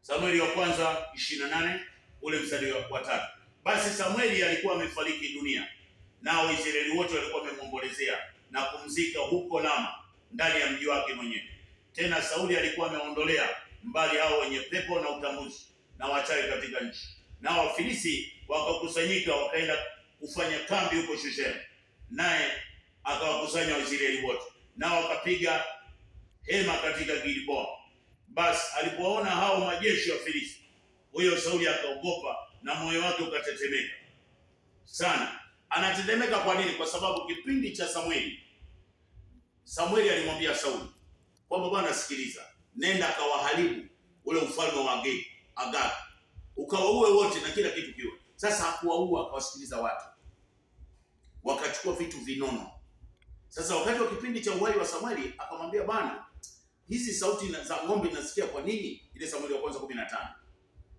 Samueli wa kwanza 28 ule mstari wa 3. Basi Samueli alikuwa amefariki dunia, nao Israeli wote walikuwa wamemwombolezea na kumzika huko Rama ndani ya mji wake mwenyewe. Tena Sauli alikuwa ameondolea mbali hao wenye pepo na utambuzi na wachawi katika nchi. Nao Wafilisti wakakusanyika wakaenda kufanya kambi huko Shusheni, naye akawakusanya Waisraeli wote, nao wakapiga hema katika Gilboa. Basi alipoona hao majeshi ya Filisti, huyo Sauli akaogopa na moyo wake ukatetemeka sana. Anatetemeka kwa nini? Kwa sababu kipindi cha Samueli alimwambia Sauli kwamba bwana, sikiliza, nenda akawaharibu ule ufalme wa Agag, ukawaue wote na kila kitu kiwe. Sasa hakuwaua, akawasikiliza watu, wakachukua vitu vinono. Sasa wakati wa kipindi cha uhai wa Samueli akamwambia, bwana, hizi sauti za ng'ombe nasikia kwa nini? Ile Samueli wa kwanza 15.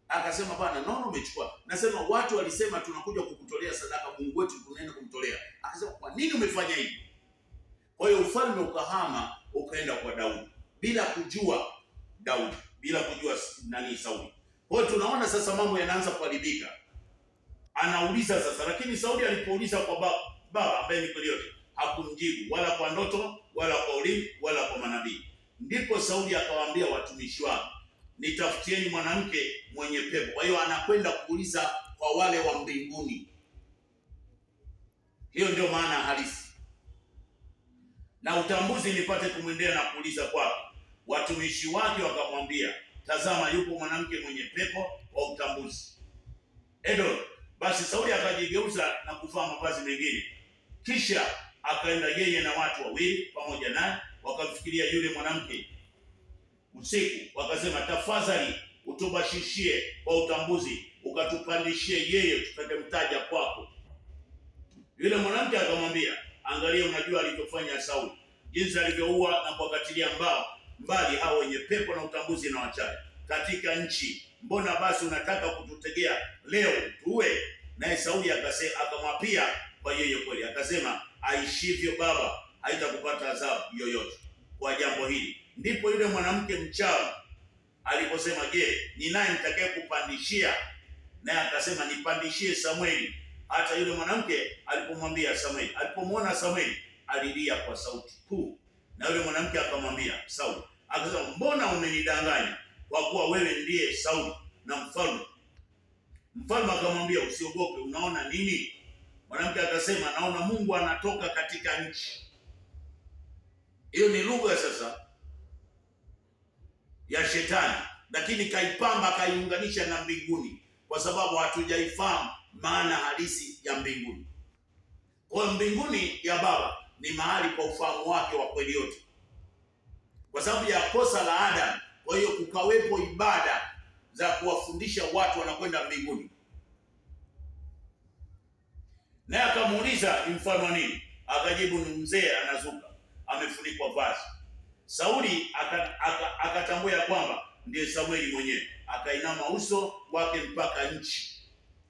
Akasema, bwana, nono umechukua. Nasema watu walisema tunakuja kukutolea sadaka, Mungu wetu tunaenda kumtolea. Akasema, kwa nini umefanya hivi? Kwa hiyo ufalme ukahama ukaenda kwa Daudi bila kujua Sauli. Kwa hiyo tunaona sasa mambo yanaanza kuharibika. Anauliza sasa, lakini Sauli alipouliza kwa baba ambaye ni kweli yote, hakumjibu wala kwa ndoto wala kwa ulimi wala kwa manabii. Ndipo Sauli akawaambia watumishi wake, nitafutieni mwanamke mwenye pepo. Kwa hiyo anakwenda kuuliza kwa wale wa mbinguni. Hiyo ndio maana halisi. Na utambuzi nipate kumwendea na kuuliza kwake. Watumishi wake wakamwambia, tazama, yupo mwanamke mwenye pepo wa utambuzi. Basi Sauli akajigeuza na kuvaa mavazi mengine, kisha akaenda yeye na watu wawili pamoja naye, wakamfikiria yule mwanamke usiku, wakasema, tafadhali utubashishie kwa utambuzi, ukatupandishie yeye tutakemtaja kwako. Yule mwanamke akamwambia, angalia, unajua alichofanya Sauli, jinsi alivyoua na kuwakatilia mbali hao wenye pepo na utambuzi na wachawi katika nchi. Mbona basi unataka kututegea leo tuwe? Naye Sauli akamwapia kwa yeye kweli, akasema, aishivyo baba, haitakupata adhabu yoyote kwa jambo hili. Ndipo yule mwanamke mchawi aliposema, je, ni nani nitakaye kupandishia? Naye akasema, nipandishie Samueli. Hata yule mwanamke alipomwambia Samueli, alipomwona Samueli alilia kwa sauti kuu. Na yule mwanamke akamwambia Sauli, akasema, mbona umenidanganya, kwa kuwa wewe ndiye Sauli na mfalme? Mfalme akamwambia, usiogope, unaona nini? Mwanamke akasema, naona Mungu anatoka katika nchi. Hiyo ni lugha sasa ya shetani, lakini kaipamba, kaiunganisha na mbinguni, kwa sababu hatujaifahamu maana halisi ya mbinguni. Kwa mbinguni ya Baba ni mahali kwa ufahamu wake wa kweli yote. Kwa sababu ya kosa la Adamu, kwa hiyo kukawepo ibada za kuwafundisha watu wanakwenda mbinguni. Naye akamuuliza, ni mfano nini? Akajibu, ni mzee anazuka, amefunikwa vazi. Sauli akatambua ya kwamba ndiye Samueli mwenyewe, akainama uso wake mpaka nchi.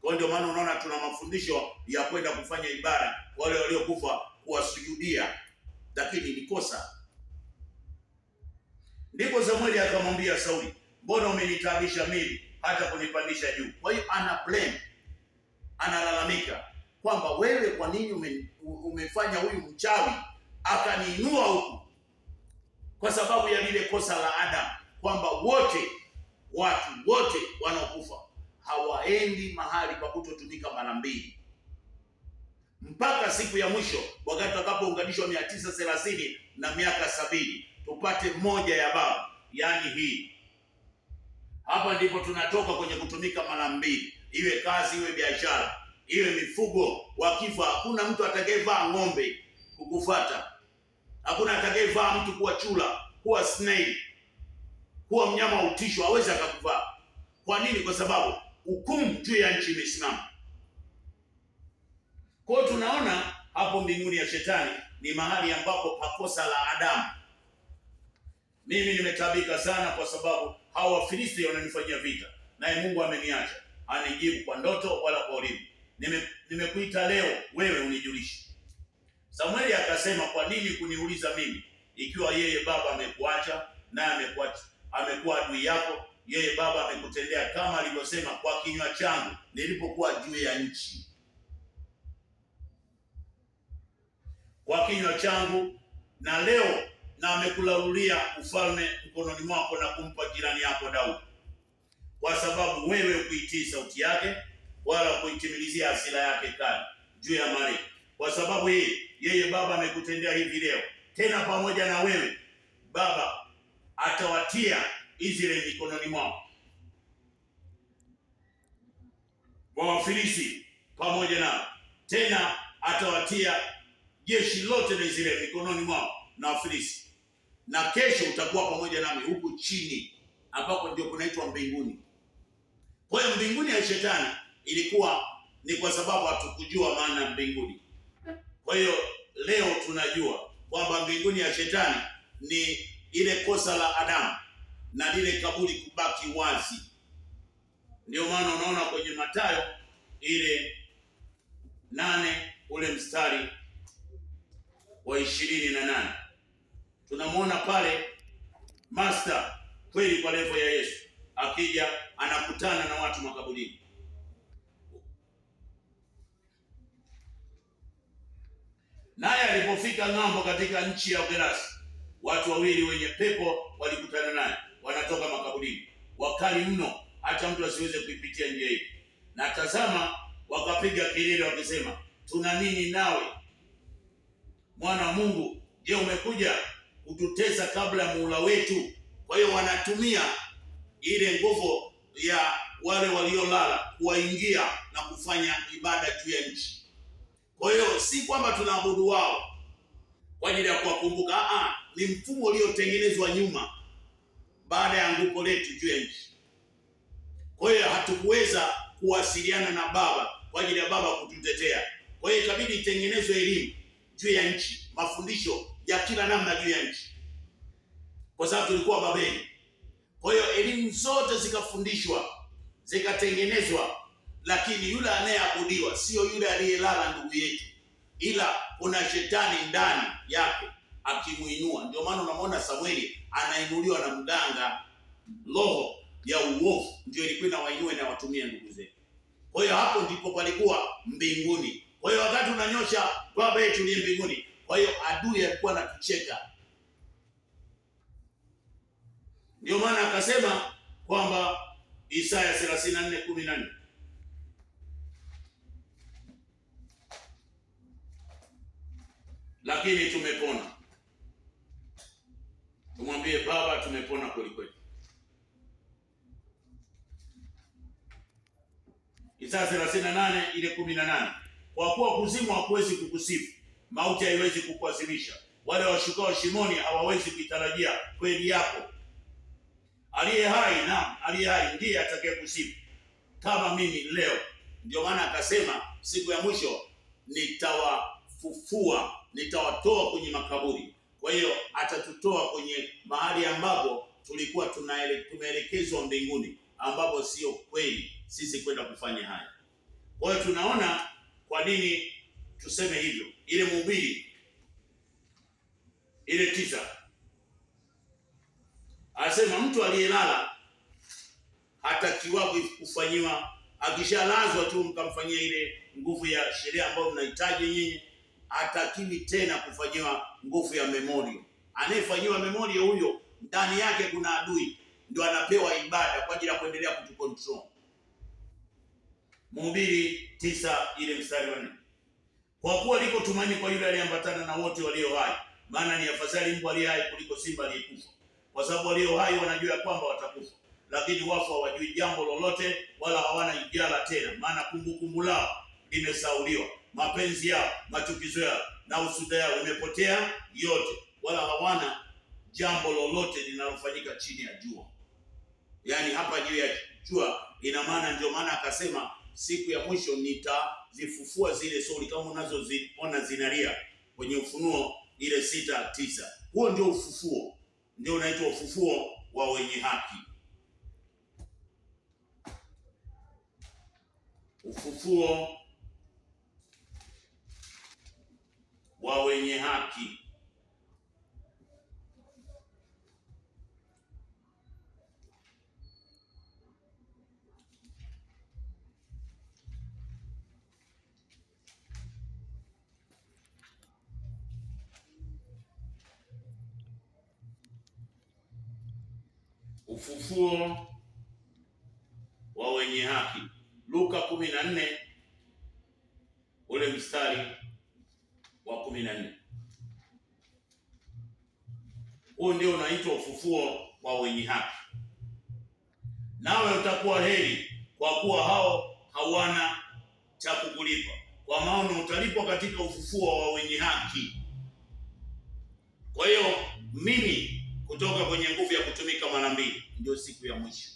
Kwa ndio maana unaona tuna mafundisho ya kwenda kufanya ibada wale waliokufa, kuwasujudia, lakini ni kosa. Ndipo Samueli akamwambia Sauli, mbona umenitabisha mimi hata kunipandisha juu? Kwa hiyo ana blame, analalamika kwamba wewe, kwa nini umefanya huyu mchawi akaniinua huku? Kwa sababu ya lile kosa la Adamu, kwamba watu wote wanaokufa hawaendi mahali pa kutotumika mara mbili mpaka siku ya mwisho, wakati tutakapounganishwa 930 na miaka 70 tupate moja ya Baba, yaani hii hapa. Ndipo tunatoka kwenye kutumika mara mbili, iwe kazi, iwe biashara, iwe mifugo. Wakifa hakuna mtu atakayevaa ng'ombe kukufuata, hakuna atakayevaa mtu kuwa chula, kuwa snail, kuwa mnyama wa utisho, hawezi akakuvaa. Kwa nini? Kwa sababu hukumu juu ya nchi imesimama. Kwa hiyo tunaona hapo mbinguni ya shetani ni mahali ambapo pakosa la Adamu. Mimi nimetabika sana kwa sababu hao Wafilisti wananifanyia vita, naye Mungu ameniacha, anijibu kwa ndoto wala kwa ulimi. Nimekuita leo wewe unijulishe. Samueli akasema, kwa nini kuniuliza mimi, ikiwa yeye Baba amekuacha naye amekuwa adui yako? Yeye Baba amekutendea kama alivyosema kwa kinywa changu nilipokuwa juu ya nchi. kwa kinywa changu, na leo na amekulalulia ufalme mkononi mwako na kumpa jirani yako Daudi, kwa sababu wewe kuitii sauti yake wala kuitimilizia hasira yake kali juu ya Amaleki. Kwa sababu hii yeye Baba amekutendea hivi leo, tena pamoja na wewe Baba atawatia Israeli mikononi mwao, wa Wafilisti pamoja nao, tena atawatia jeshi lote la Israeli mikononi mwao na Wafilisti. Na kesho utakuwa pamoja nami huku chini, ambako ndio kunaitwa mbinguni. Kwa hiyo mbinguni ya shetani ilikuwa ni kwa sababu hatukujua maana mbinguni. Kwa hiyo leo tunajua kwamba mbinguni ya shetani ni ile kosa la Adamu na lile kaburi kubaki wazi. Ndio maana unaona kwenye Mathayo ile 8 ule mstari wa 28 tunamwona pale master kweli kwa levo ya Yesu akija anakutana na watu makaburini. Naye alipofika ng'ambo katika nchi ya Ugerasi, watu wawili wenye pepo walikutana naye, wanatoka makaburini, wakali mno hata mtu asiweze kuipitia njia hii. Na tazama, wakapiga kelele wakisema, tuna nini nawe, mwana wa Mungu? Je, umekuja kututesa kabla ya muhula wetu? Kwa hiyo wanatumia ile nguvu ya wale waliolala kuwaingia na kufanya ibada juu ya nchi. Kwa hiyo si kwamba tunaabudu wao kwa ajili ya kuwakumbuka, ni mfumo uliotengenezwa nyuma baada ya anguko letu juu ya nchi. Kwa hiyo hatukuweza kuwasiliana na Baba kwa ajili ya Baba kututetea. Kwa hiyo ikabidi itengenezwe elimu juu ya nchi, mafundisho ya kila namna juu ya nchi, kwa sababu tulikuwa Babeli. Kwa hiyo elimu zote zikafundishwa, zikatengenezwa, lakini yule anayeabudiwa sio yule aliyelala ndugu yetu, ila kuna shetani ndani yake akimuinua. Ndio maana unamwona Samueli anainuliwa na mganga, roho ya uovu ndio ilikuwa inawainua na watumia ndugu zetu. Kwa hiyo hapo ndipo palikuwa mbinguni. Kwa hiyo wakati unanyosha Baba yetu ni mbinguni, kwa hiyo adui alikuwa anatucheka. Ndio maana akasema kwamba Isaya 34:14, lakini tumepona. Tumwambie Baba tumepona kweli kweli. Isaya 38 ile 18, kwa kuwa kuzimu hakuwezi kukusifu, mauti haiwezi kukuazimisha, wale washukao shimoni hawawezi kuitarajia kweli yako. Aliye hai, na aliye hai ndiye atakayekusifu kama mimi leo. Ndio maana akasema siku ya mwisho nitawafufua, nitawatoa kwenye makaburi. Kwa hiyo atatutoa kwenye mahali ambapo tulikuwa tumeelekezwa mbinguni, ambapo sio kweli sisi kwenda kufanya haya. Kwa hiyo tunaona kwa nini tuseme hivyo. Ile Mhubiri ile 9 anasema mtu aliyelala hatakiwa kufanyiwa, akishalazwa tu mkamfanyia ile nguvu ya sheria ambayo mnahitaji nyinyi, hatakiwi tena kufanyiwa nguvu ya memorial. Anayefanyiwa memorial huyo ndani yake kuna adui, ndio anapewa ibada kwa ajili ya kuendelea kutucontrol. Mhubiri 9 ile mstari wa 4, kwa kuwa liko tumaini kwa yule aliyeambatana na wote walio hai, maana ni afadhali mbwa aliye hai kuliko simba aliyekufa. Kwa sababu walio hai wanajua kwamba watakufa, lakini wafu hawajui jambo lolote, wala hawana ijara tena, maana kumbukumbu lao limesauliwa. Mapenzi yao, machukizo yao na usuda yao imepotea yote, wala hawana jambo lolote linalofanyika chini ya jua. Yaani hapa juu ya jua ina maana, ndio maana akasema siku ya mwisho nitazifufua zile sori, kama unazoziona zinalia kwenye Ufunuo ile 6:9. Huo ndio ufufuo, ndio unaitwa ufufuo wa wenye haki. Ufufuo wa wenye haki. Ufufuo wa wenye haki. Luka 14 ule mstari wa 14. Huo ndio unaitwa ufufuo wa wenye haki. Nawe utakuwa heri, kwa kuwa hao hawana cha kukulipa, kwa maana utalipwa katika ufufuo wa wenye haki. Kwa hiyo mimi kutoka kwenye nguvu ya kutumika mara mbili ndio siku ya mwisho.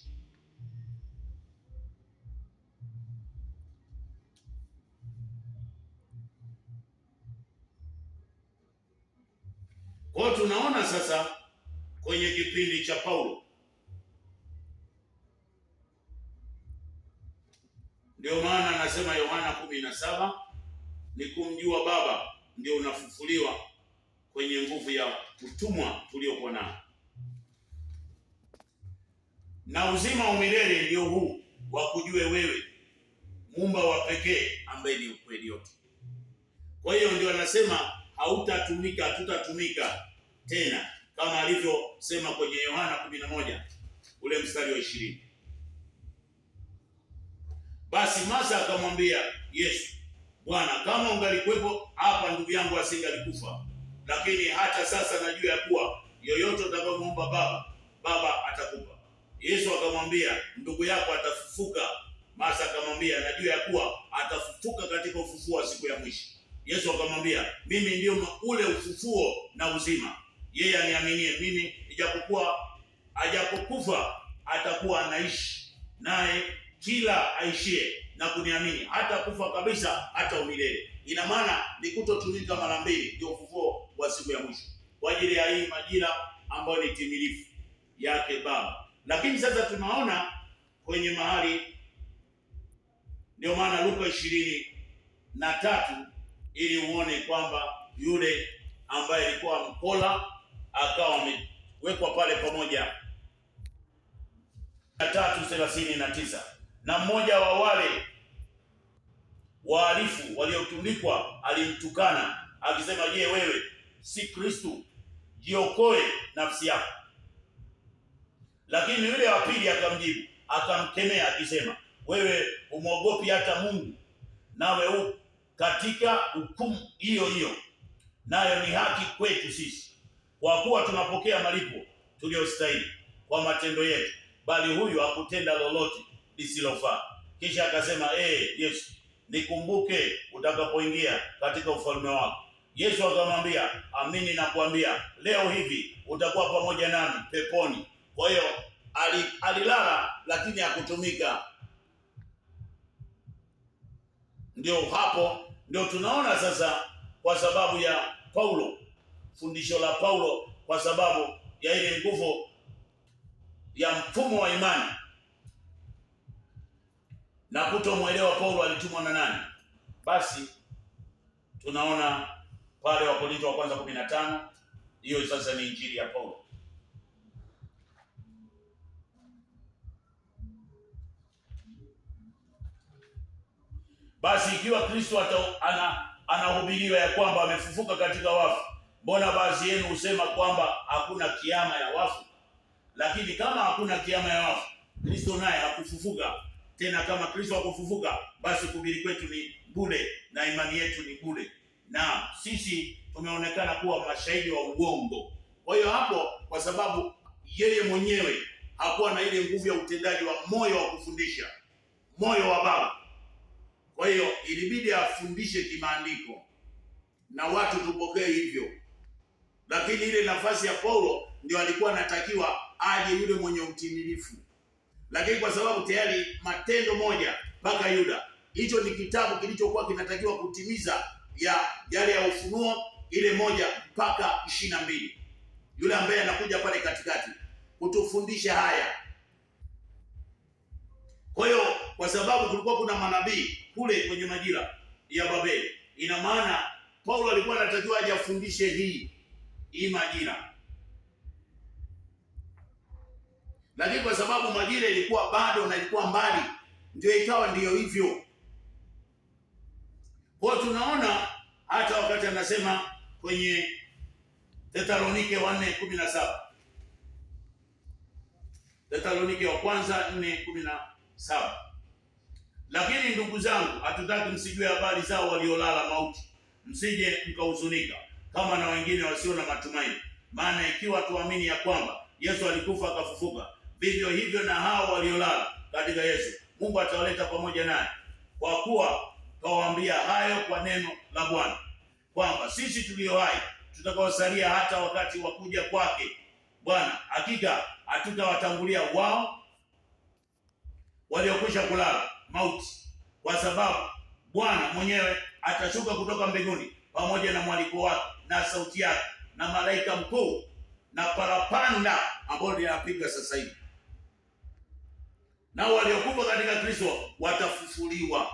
Kwa hiyo tunaona sasa kwenye kipindi cha Paulo, ndio maana anasema Yohana 17, ni kumjua Baba ndio unafufuliwa kwenye nguvu ya utumwa tuliokuwa nao, na uzima wa milele ndio huu wa kujue wewe Muumba wa pekee ambaye ni ukweli yote. Kwa hiyo ndio anasema hatutatumika tena, kama alivyosema kwenye Yohana 11 ule mstari wa 20. Basi Martha akamwambia Yesu, Bwana, kama ungalikuwepo hapa ndugu yangu asingalikufa. Lakini hata sasa najua ya kuwa yoyote utakayomwomba Baba atakupa. Yesu akamwambia, ndugu yako atafufuka. Martha akamwambia, najua ya kuwa atafufuka katika ufufuo wa siku ya mwisho. Yesu akamwambia, mimi ndio ule ufufuo na uzima. Yeye aniaminie mimi, ajapokufa atakuwa anaishi, naye kila aishie na kuniamini hata kufa kabisa hata umilele. Ina maana ni kutotumika mara mbili ndio ufufuo wa siku ya mwisho, kwa ajili ya hii majira ambayo ni timilifu yake Baba. Lakini sasa tunaona kwenye mahali, ndio maana Luka 23, ili uone kwamba yule ambaye alikuwa mkola akawa amewekwa pale pamoja. 3:39, na mmoja wa wale wahalifu waliotundikwa alimtukana akisema, je, wewe si Kristo? Jiokoe nafsi yako. Lakini yule wa pili akamjibu akamkemea akisema, wewe umwogopi hata Mungu? Nawe katika hukumu hiyo hiyo, nayo ni haki kwetu sisi, kwa kuwa tunapokea malipo tuliyostahili kwa matendo yetu, bali huyu hakutenda lolote lisilofaa. Kisha akasema, Yesu, nikumbuke utakapoingia katika ufalme wako. Yesu akamwambia, amini nakuambia, leo hivi utakuwa pamoja nami peponi. Kwa hiyo alilala lakini hakutumika. Ndio hapo ndio tunaona sasa, kwa sababu ya Paulo, fundisho la Paulo, kwa sababu ya ile nguvu ya mfumo wa imani na kutomwelewa Paulo alitumwa na nani. Basi tunaona pale Wakorintho wa kwanza 15, hiyo sasa ni injili ya Paulo. Basi ikiwa Kristo anahubiriwa ya kwamba amefufuka katika wafu, mbona baadhi yenu husema kwamba hakuna kiama ya wafu? Lakini kama hakuna kiama ya wafu, Kristo naye hakufufuka. Tena kama Kristo hakufufuka, basi kuhubiri kwetu ni bure na imani yetu ni bure, na sisi tumeonekana kuwa mashahidi wa uongo. Kwa hiyo hapo, kwa sababu yeye mwenyewe hakuwa na ile nguvu ya utendaji wa moyo wa kufundisha, moyo wa Baba, kwa hiyo ilibidi afundishe kimaandiko na watu tupokee hivyo. Lakini ile nafasi ya Paulo ndio alikuwa anatakiwa aje yule mwenye utimilifu. Lakini kwa sababu tayari Matendo 1 mpaka Yuda, hicho ni kitabu kilichokuwa kinatakiwa kutimiza yale ya Ufunuo ile 1 mpaka 22. Yule ambaye anakuja pale katikati kutufundisha haya. Kwa hiyo kwa sababu kulikuwa kuna manabii kule kwenye majira ya Babeli, ina maana Paulo alikuwa anatakiwa aje afundishe hii majira. Lakini kwa sababu majira ilikuwa bado na ilikuwa mbali, ndio ikawa ndiyo hivyo. Kwa tunaona hata wakati anasema kwenye Thesalonike 4:17, Thesalonike wa kwanza 4:17. Lakini ndugu zangu, hatutaki msijue habari zao waliolala mauti, msije mkahuzunika kama na wengine wasio na matumaini. Maana ikiwa tuamini ya kwamba Yesu alikufa akafufuka, vivyo hivyo na hao waliolala katika Yesu Mungu atawaleta pamoja naye. Kwa kuwa twawaambia hayo kwa neno la Bwana, kwamba sisi tulio hai tutakaosalia hata wakati wa kuja kwake Bwana, hakika hatutawatangulia wao waliokwisha kulala mauti, kwa sababu Bwana mwenyewe atashuka kutoka mbinguni pamoja na mwaliko wake na sauti yake na malaika mkuu na parapanda ambayo linapiga sasa hivi, nao waliokufa katika Kristo watafufuliwa.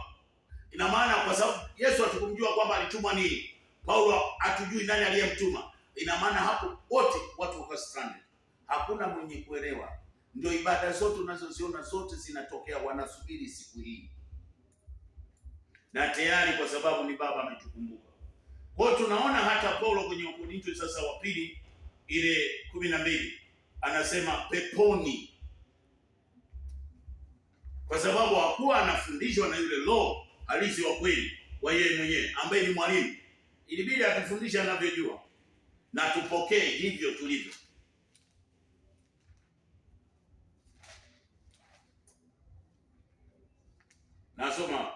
Ina maana kwa sababu Yesu hatukumjua kwamba alitumwa nini, Paulo hatujui nani aliyemtuma. Ina maana hapo wote watu wako stranded, hakuna mwenye kuelewa. Ndio ibada zote unazoziona zote zinatokea, wanasubiri siku hii, na tayari kwa sababu ni Baba ametukumbuka. Kwa hiyo tunaona hata Paulo kwenye Wakorintho sasa wa pili ile 12 anasema peponi, kwa sababu hakuwa anafundishwa na yule Roho halisi wa kweli wa yeye mwenyewe ambaye ni mwalimu. Ilibidi atufundishe anavyojua na tupokee hivyo tulivyo. Nasoma,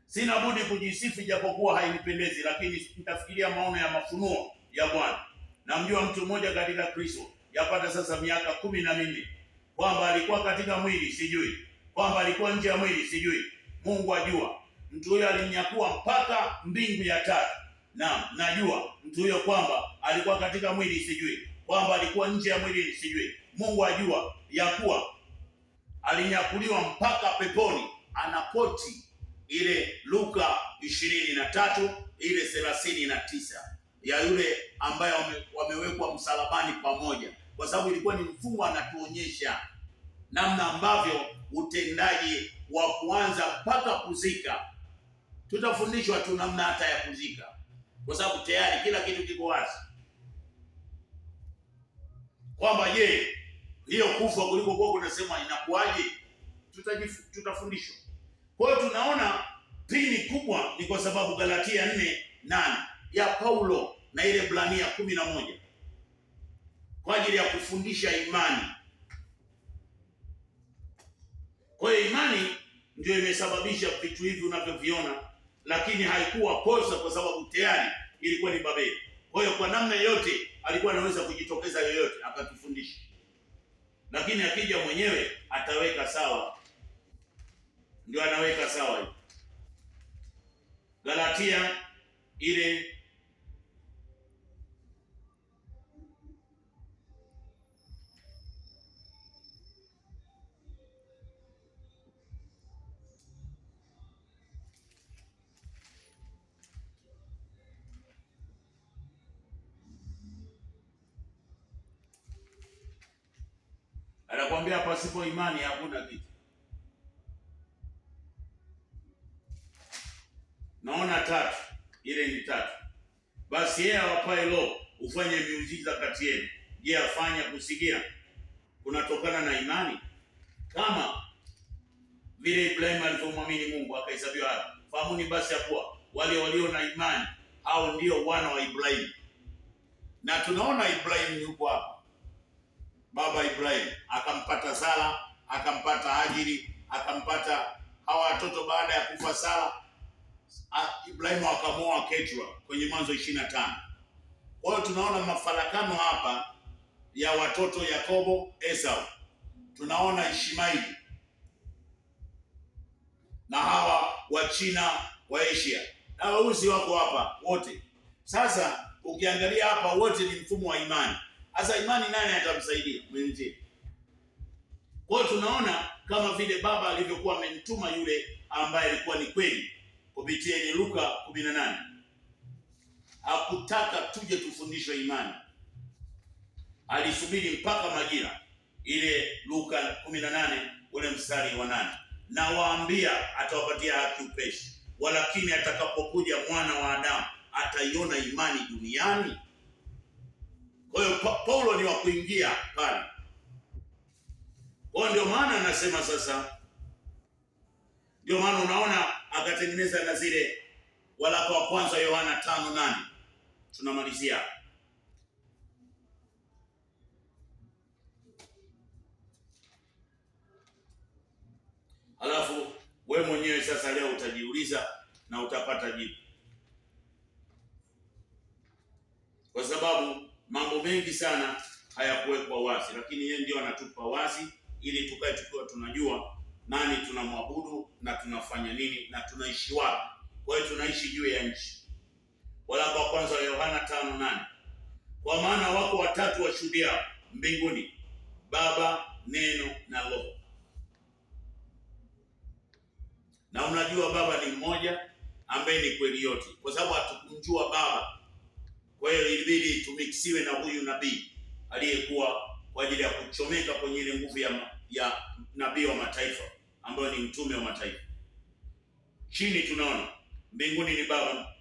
sina budi kujisifu japokuwa hainipendezi, lakini nitafikiria maono ya mafunuo ya Bwana. Namjua mtu mmoja katika Kristo yapata sasa miaka 14, kwamba alikuwa katika mwili sijui, kwamba alikuwa nje ya mwili sijui, Mungu ajua. Mtu huyo alinyakua mpaka mbingu ya tatu. Na najua mtu huyo kwamba alikuwa katika mwili sijui, kwamba alikuwa nje ya mwili sijui, Mungu ajua ya kuwa alinyakuliwa mpaka peponi. Anapoti ile Luka 23 ile 39 ya yule ambaye wamewekwa msalabani pamoja, kwa sababu ilikuwa ni mfumo anatuonyesha namna ambavyo utendaji wa kuanza mpaka kuzika. Tutafundishwa tu namna hata ya kuzika, kwa sababu tayari kila kitu kiko wazi, kwamba je, hiyo kufa kuliko kwa kunasema inakuwaje? Tutafundishwa. Kwa hiyo tunaona pini kubwa ni kwa sababu Galatia 4:8 ya Paulo na ile Ibrania 11 kwa ajili ya kufundisha imani. Kwa hiyo imani ndio imesababisha vitu hivi unavyoviona, lakini haikuwa kosa kwa sababu tayari ilikuwa ni Babeli. Kwa hiyo kwa namna yote alikuwa anaweza kujitokeza yoyote akatufundisha, lakini akija mwenyewe ataweka sawa, ndio anaweka sawa hiyo. Galatia ile anakuambia pasipo imani hakuna kitu. Naona 3, ile ni 3. Basi yeye awapaye Roho ufanye miujiza kati yenu, je, afanya kusikia kunatokana na imani? Kama vile Ibrahimu alivyomwamini Mungu akahesabiwa haki. Fahamuni basi ya kuwa wale walio na imani hao ndio wana wa Ibrahimu. Na tunaona Ibrahimu yuko hapa, baba Ibrahimu akampata Sara, akampata Hajiri, akampata hawa watoto baada ya kufa Sara. Ibrahimu akamoa Ketura kwenye Mwanzo 25. Kwa hiyo tunaona mafarakano hapa ya watoto Yakobo, Esau. Tunaona Ishmaeli na hawa wa China wa Asia na weusi wako hapa wote. Sasa ukiangalia hapa wote ni mfumo wa imani. Sasa imani nani atamsaidia mwenzie? Kwa hiyo tunaona kama vile baba alivyokuwa amemtuma yule ambaye alikuwa ni kweli kupitia ile Luka 18. Hakutaka tuje tufundishwe imani, alisubiri mpaka majira ile Luka 18 ule mstari wa 8, na waambia atawapatia haki upesi, walakini atakapokuja mwana wa Adamu ataiona imani duniani? Kwa hiyo Paulo ni wa kuingia pale Kwa ndio maana anasema sasa, ndio maana unaona akatengeneza na zile waraka wa kwanza Yohana 5:8. Tunamalizia. Alafu we mwenyewe sasa leo utajiuliza na utapata jibu, kwa sababu mambo mengi sana hayakuwekwa wazi, lakini yeye ndio anatupa wazi ili tukae tukiwa tunajua nani tunamwabudu na tunafanya nini na tunaishi wapi. Kwa hiyo tunaishi juu ya nchi. Waraka wa kwanza wa Yohana 5:8, kwa maana wako watatu washuhudiao mbinguni, Baba, Neno na Roho. Na unajua Baba ni mmoja ambaye ni kweli yote, kwa sababu hatukumjua Baba. Kwa hiyo ilibidi tumixiwe na huyu nabii aliyekuwa kwa ajili ya kuchomeka kwenye ile nguvu ya nabii wa mataifa ambayo ni mtume wa mataifa. Chini tunaona mbinguni ni Baba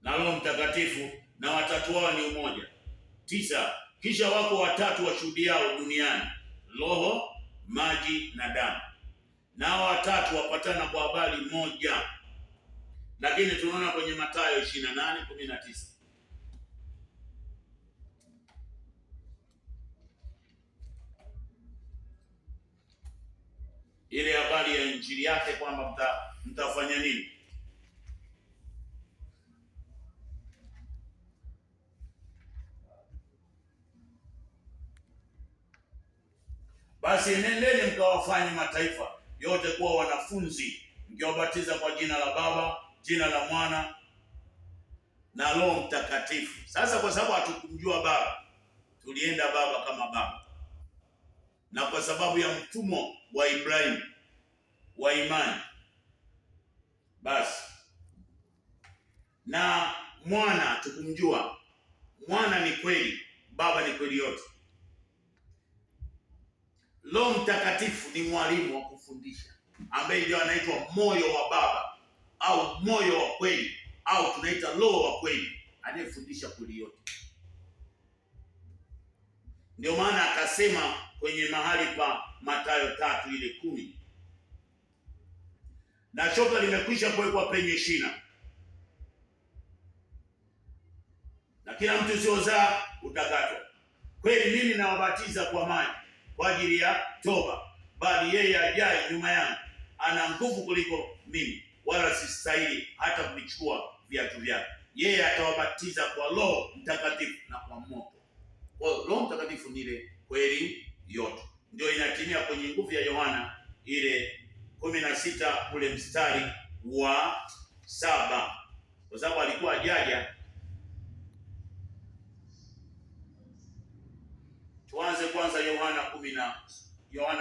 na Roho Mtakatifu, na watatu wao ni umoja. 9, kisha wako watatu washuhudiao duniani, roho, maji na damu, nao watatu wapatana kwa habari moja. Lakini tunaona kwenye Mathayo 28:19 ile habari ya injili yake kwamba mtafanya nini. Basi nendeni mkawafanye mataifa yote kuwa wanafunzi, mkiwabatiza kwa jina la Baba, jina la Mwana na Roho Mtakatifu. Sasa kwa sababu hatukumjua Baba, tulienda Baba kama Baba, na kwa sababu ya mfumo wa Ibrahimu wa imani, basi na Mwana tukumjua. Mwana ni kweli, Baba ni kweli yote. Roho Mtakatifu ni mwalimu wa kufundisha, ambaye ndio anaitwa moyo wa Baba au moyo wa kweli, au tunaita roho wa kweli, anayefundisha kweli yote. Ndio maana akasema kwenye mahali pa Mathayo 3:10, na shoka limekwisha kuwekwa penye shina, na kila mtu usiozaa utakatwa. Kweli mimi nawabatiza kwa maji kwa ajili ya toba, bali yeye ajaye nyuma yangu ana nguvu kuliko mimi, wala sistahili hata kuvichukua viatu vyake. Yeye atawabatiza kwa Roho Mtakatifu na kwa moto. Kwa Roho Mtakatifu ni ile kweli yote, ndio inatimia kwenye nguvu ya Yohana ile 16 ule mstari wa 7, kwa sababu alikuwa hajaja. Tuanze kwanza Yohana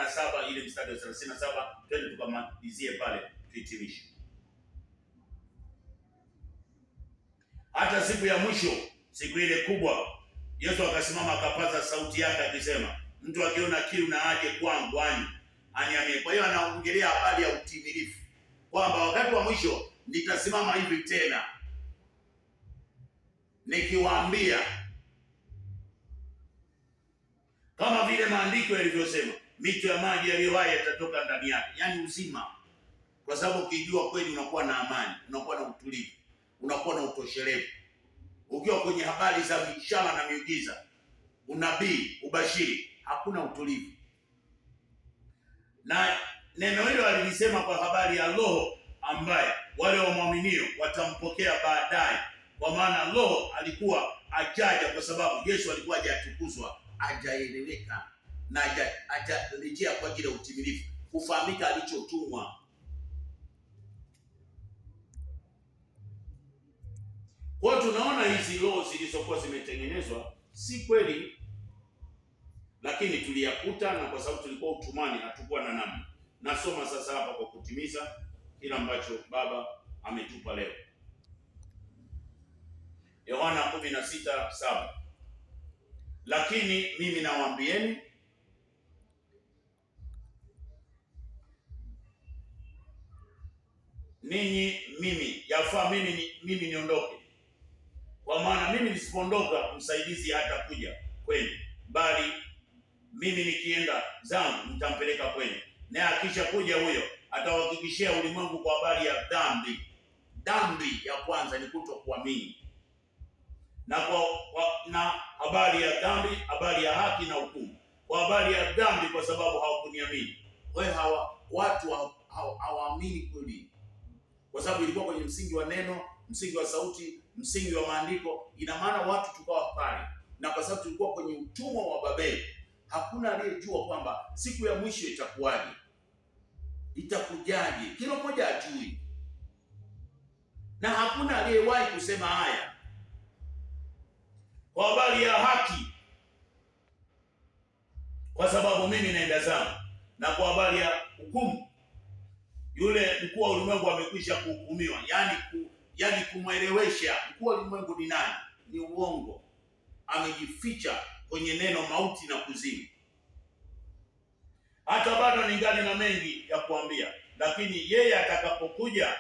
7 ile mstari wa 37, twende tukamalizie pale tuhitimishe. Hata siku ya mwisho, siku ile kubwa, Yesu akasimama akapaza sauti yake akisema, mtu akiona kiu na aje kwangu aniamini. Kwa hiyo anaongelea habari ya utimilifu, kwamba wakati wa mwisho nitasimama hivi tena nikiwaambia, kama vile maandiko yalivyosema, mito ya maji yaliyo hai yatatoka ndani yake, yaani uzima. Kwa sababu ukijua kweli unakuwa na amani, unakuwa na utulivu, unakuwa na utoshelevu. Ukiwa kwenye habari za ishara na miujiza, unabii, ubashiri, hakuna utulivu. Na neno hilo alilisema kwa habari ya Roho ambaye wale wamwaminio watampokea baadaye, kwa maana Roho alikuwa ajaja, kwa sababu Yesu alikuwa hajatukuzwa, hajaeleweka na hajarejea kwa ajili ya utimilifu, kufahamika alichotumwa. Kwa tunaona hizi roho zilizokuwa zimetengenezwa si kweli, lakini tuliyakuta, na kwa sababu tulikuwa utumwani hatukuwa na namna. Nasoma sasa hapa kwa kutimiza kila ambacho Baba ametupa leo. Yohana 16:7, lakini mimi nawaambieni, yafaa mimi niondoke, kwa maana mimi nisipoondoka msaidizi hata kuja kwenu, bali mimi nikienda zangu nitampeleka kwenu, naye akisha kuja huyo atawahakikishia ulimwengu kwa habari ya dhambi. Dhambi ya kwanza ni kutokuamini, na habari ya dhambi, habari ya haki na hukumu. Kwa habari ya dhambi, kwa sababu hawakuniamini. Kwa hiyo watu hawaamini kweli, kwa sababu ilikuwa kwenye msingi wa neno, msingi wa sauti, msingi wa maandiko. Ina maana watu tukawa pale, na kwa sababu tulikuwa kwenye utumwa wa Babeli, hakuna aliyejua kwamba siku ya mwisho itakuwaje, itakujaje. Kila mmoja ajui, na hakuna aliyewahi kusema haya. Kwa habari ya haki, kwa sababu mimi naenda zangu, na kwa habari ya hukumu, yule mkuu wa ulimwengu amekwisha kuhukumiwa. Yani kumwelewesha mkuu wa ulimwengu ni nani? Ni uongo, amejificha kwenye neno mauti na kuzimu. Hata bado ningali na mengi ya kuambia, lakini yeye atakapokuja,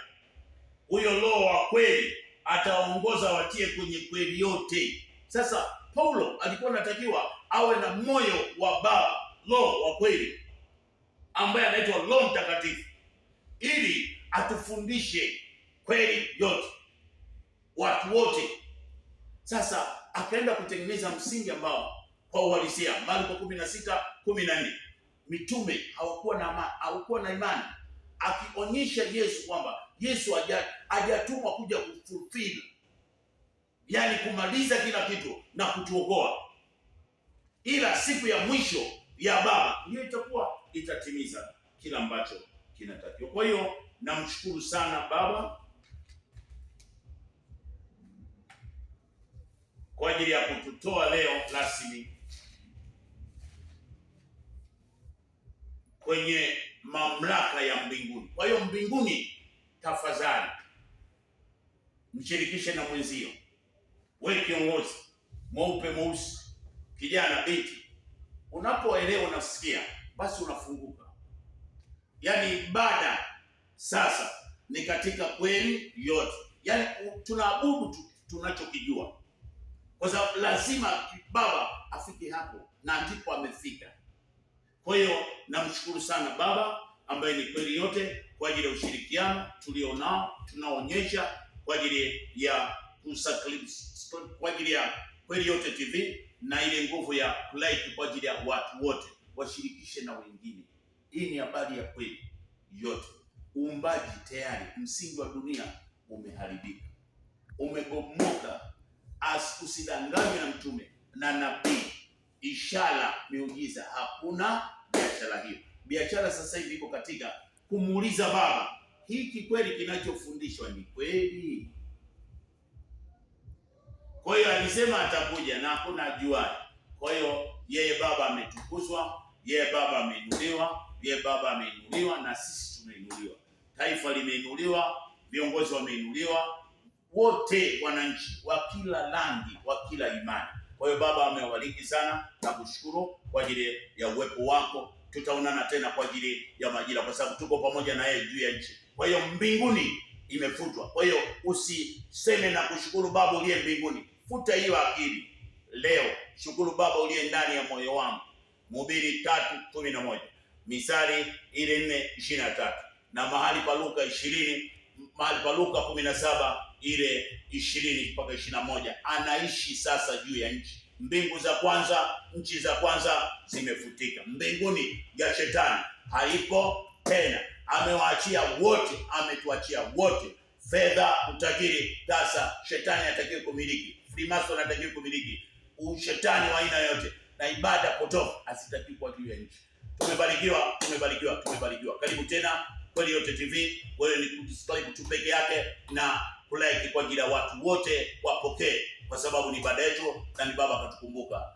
huyo Roho wa kweli ataongoza watie kwenye kweli yote. Sasa Paulo alikuwa anatakiwa awe na moyo wa Baba, Roho wa kweli ambaye anaitwa Roho Mtakatifu, ili atufundishe kweli yote, watu wote. Sasa akaenda kutengeneza msingi ambao kwa uhalisia, Marko 16:14, mitume hawakuwa na imani, akionyesha Yesu kwamba Yesu hajatumwa kuja kufulfill, yani kumaliza kila kitu na kutuokoa, ila siku ya mwisho ya Baba ndiyo itatimiza kila ambacho kinatakiwa. Kwa hiyo namshukuru sana Baba kwa ajili ya kututoa leo rasmi kwenye mamlaka ya mbinguni. Kwa hiyo mbinguni, tafadhali mshirikishe na mwenzio. Wewe kiongozi, mweupe, mweusi, kijana, binti, unapoelewa unasikia, basi unafunguka. Yani ibada sasa ni katika kweli yote. Yani tunaabudu tunachokijua, kwa sababu lazima Baba afike hapo, na ndipo amefika. Kwa hiyo namshukuru sana Baba ambaye ni kweli yote, kwa ajili ya ushirikiano tulionao, tunaonyesha kwa ajili ya kwa ajili ya Kweli Yote TV, na ile nguvu ya like kwa ajili ya watu wote, washirikishe na wengine. Hii ni habari ya kweli yote. Uumbaji tayari, msingi wa dunia umeharibika, umebomoka. Usidanganywe na mtume na nabii, ishara, miujiza. Hakuna biashara hiyo. Biashara sasa hivi iko katika kumuuliza Baba, hiki kweli kinachofundishwa ni kweli? Kwa hiyo alisema atakuja na hakuna ajuaye. Kwa hiyo yeye Baba ametukuzwa, yeye Baba ameinuliwa, yeye Baba ameinuliwa, na sisi tumeinuliwa. Taifa limeinuliwa, viongozi wameinuliwa, wote wananchi wa kila rangi, wa kila imani. Kwa hiyo Baba amewabariki sana, na kushukuru kwa ajili ya uwepo wako. Tutaonana tena kwa ajili ya majira, kwa sababu tuko pamoja na yeye juu ya nchi. Kwa hiyo mbinguni imefutwa. Kwa hiyo usiseme na kushukuru Baba uliye mbinguni. Futa hiyo akili leo. Shukuru Baba uliye ndani ya moyo wangu. Mhubiri 3:11, Misali ile 4:23, na mahali pa Luka 20, mahali pa Luka 17 ile 20 mpaka 21. Anaishi sasa juu ya nchi. Mbingu za kwanza, nchi za kwanza zimefutika. Mbinguni ya shetani haipo tena. Amewaachia wote, ametuachia wote. Fedha, utajiri, sasa shetani hatakiwi kumiliki. Freemason hatakiwi kumiliki. Ushetani wa aina yote na ibada potofu asitakiwi kwa juu ya nchi. Tumebarikiwa, tumebarikiwa, tumebarikiwa. Karibu tena Kweli Yote TV. Wewe ni kusubscribe tu peke yake na kulike kwa ajili ya watu wote wapokee, kwa sababu ni ibada yetu na ni Baba katukumbuka.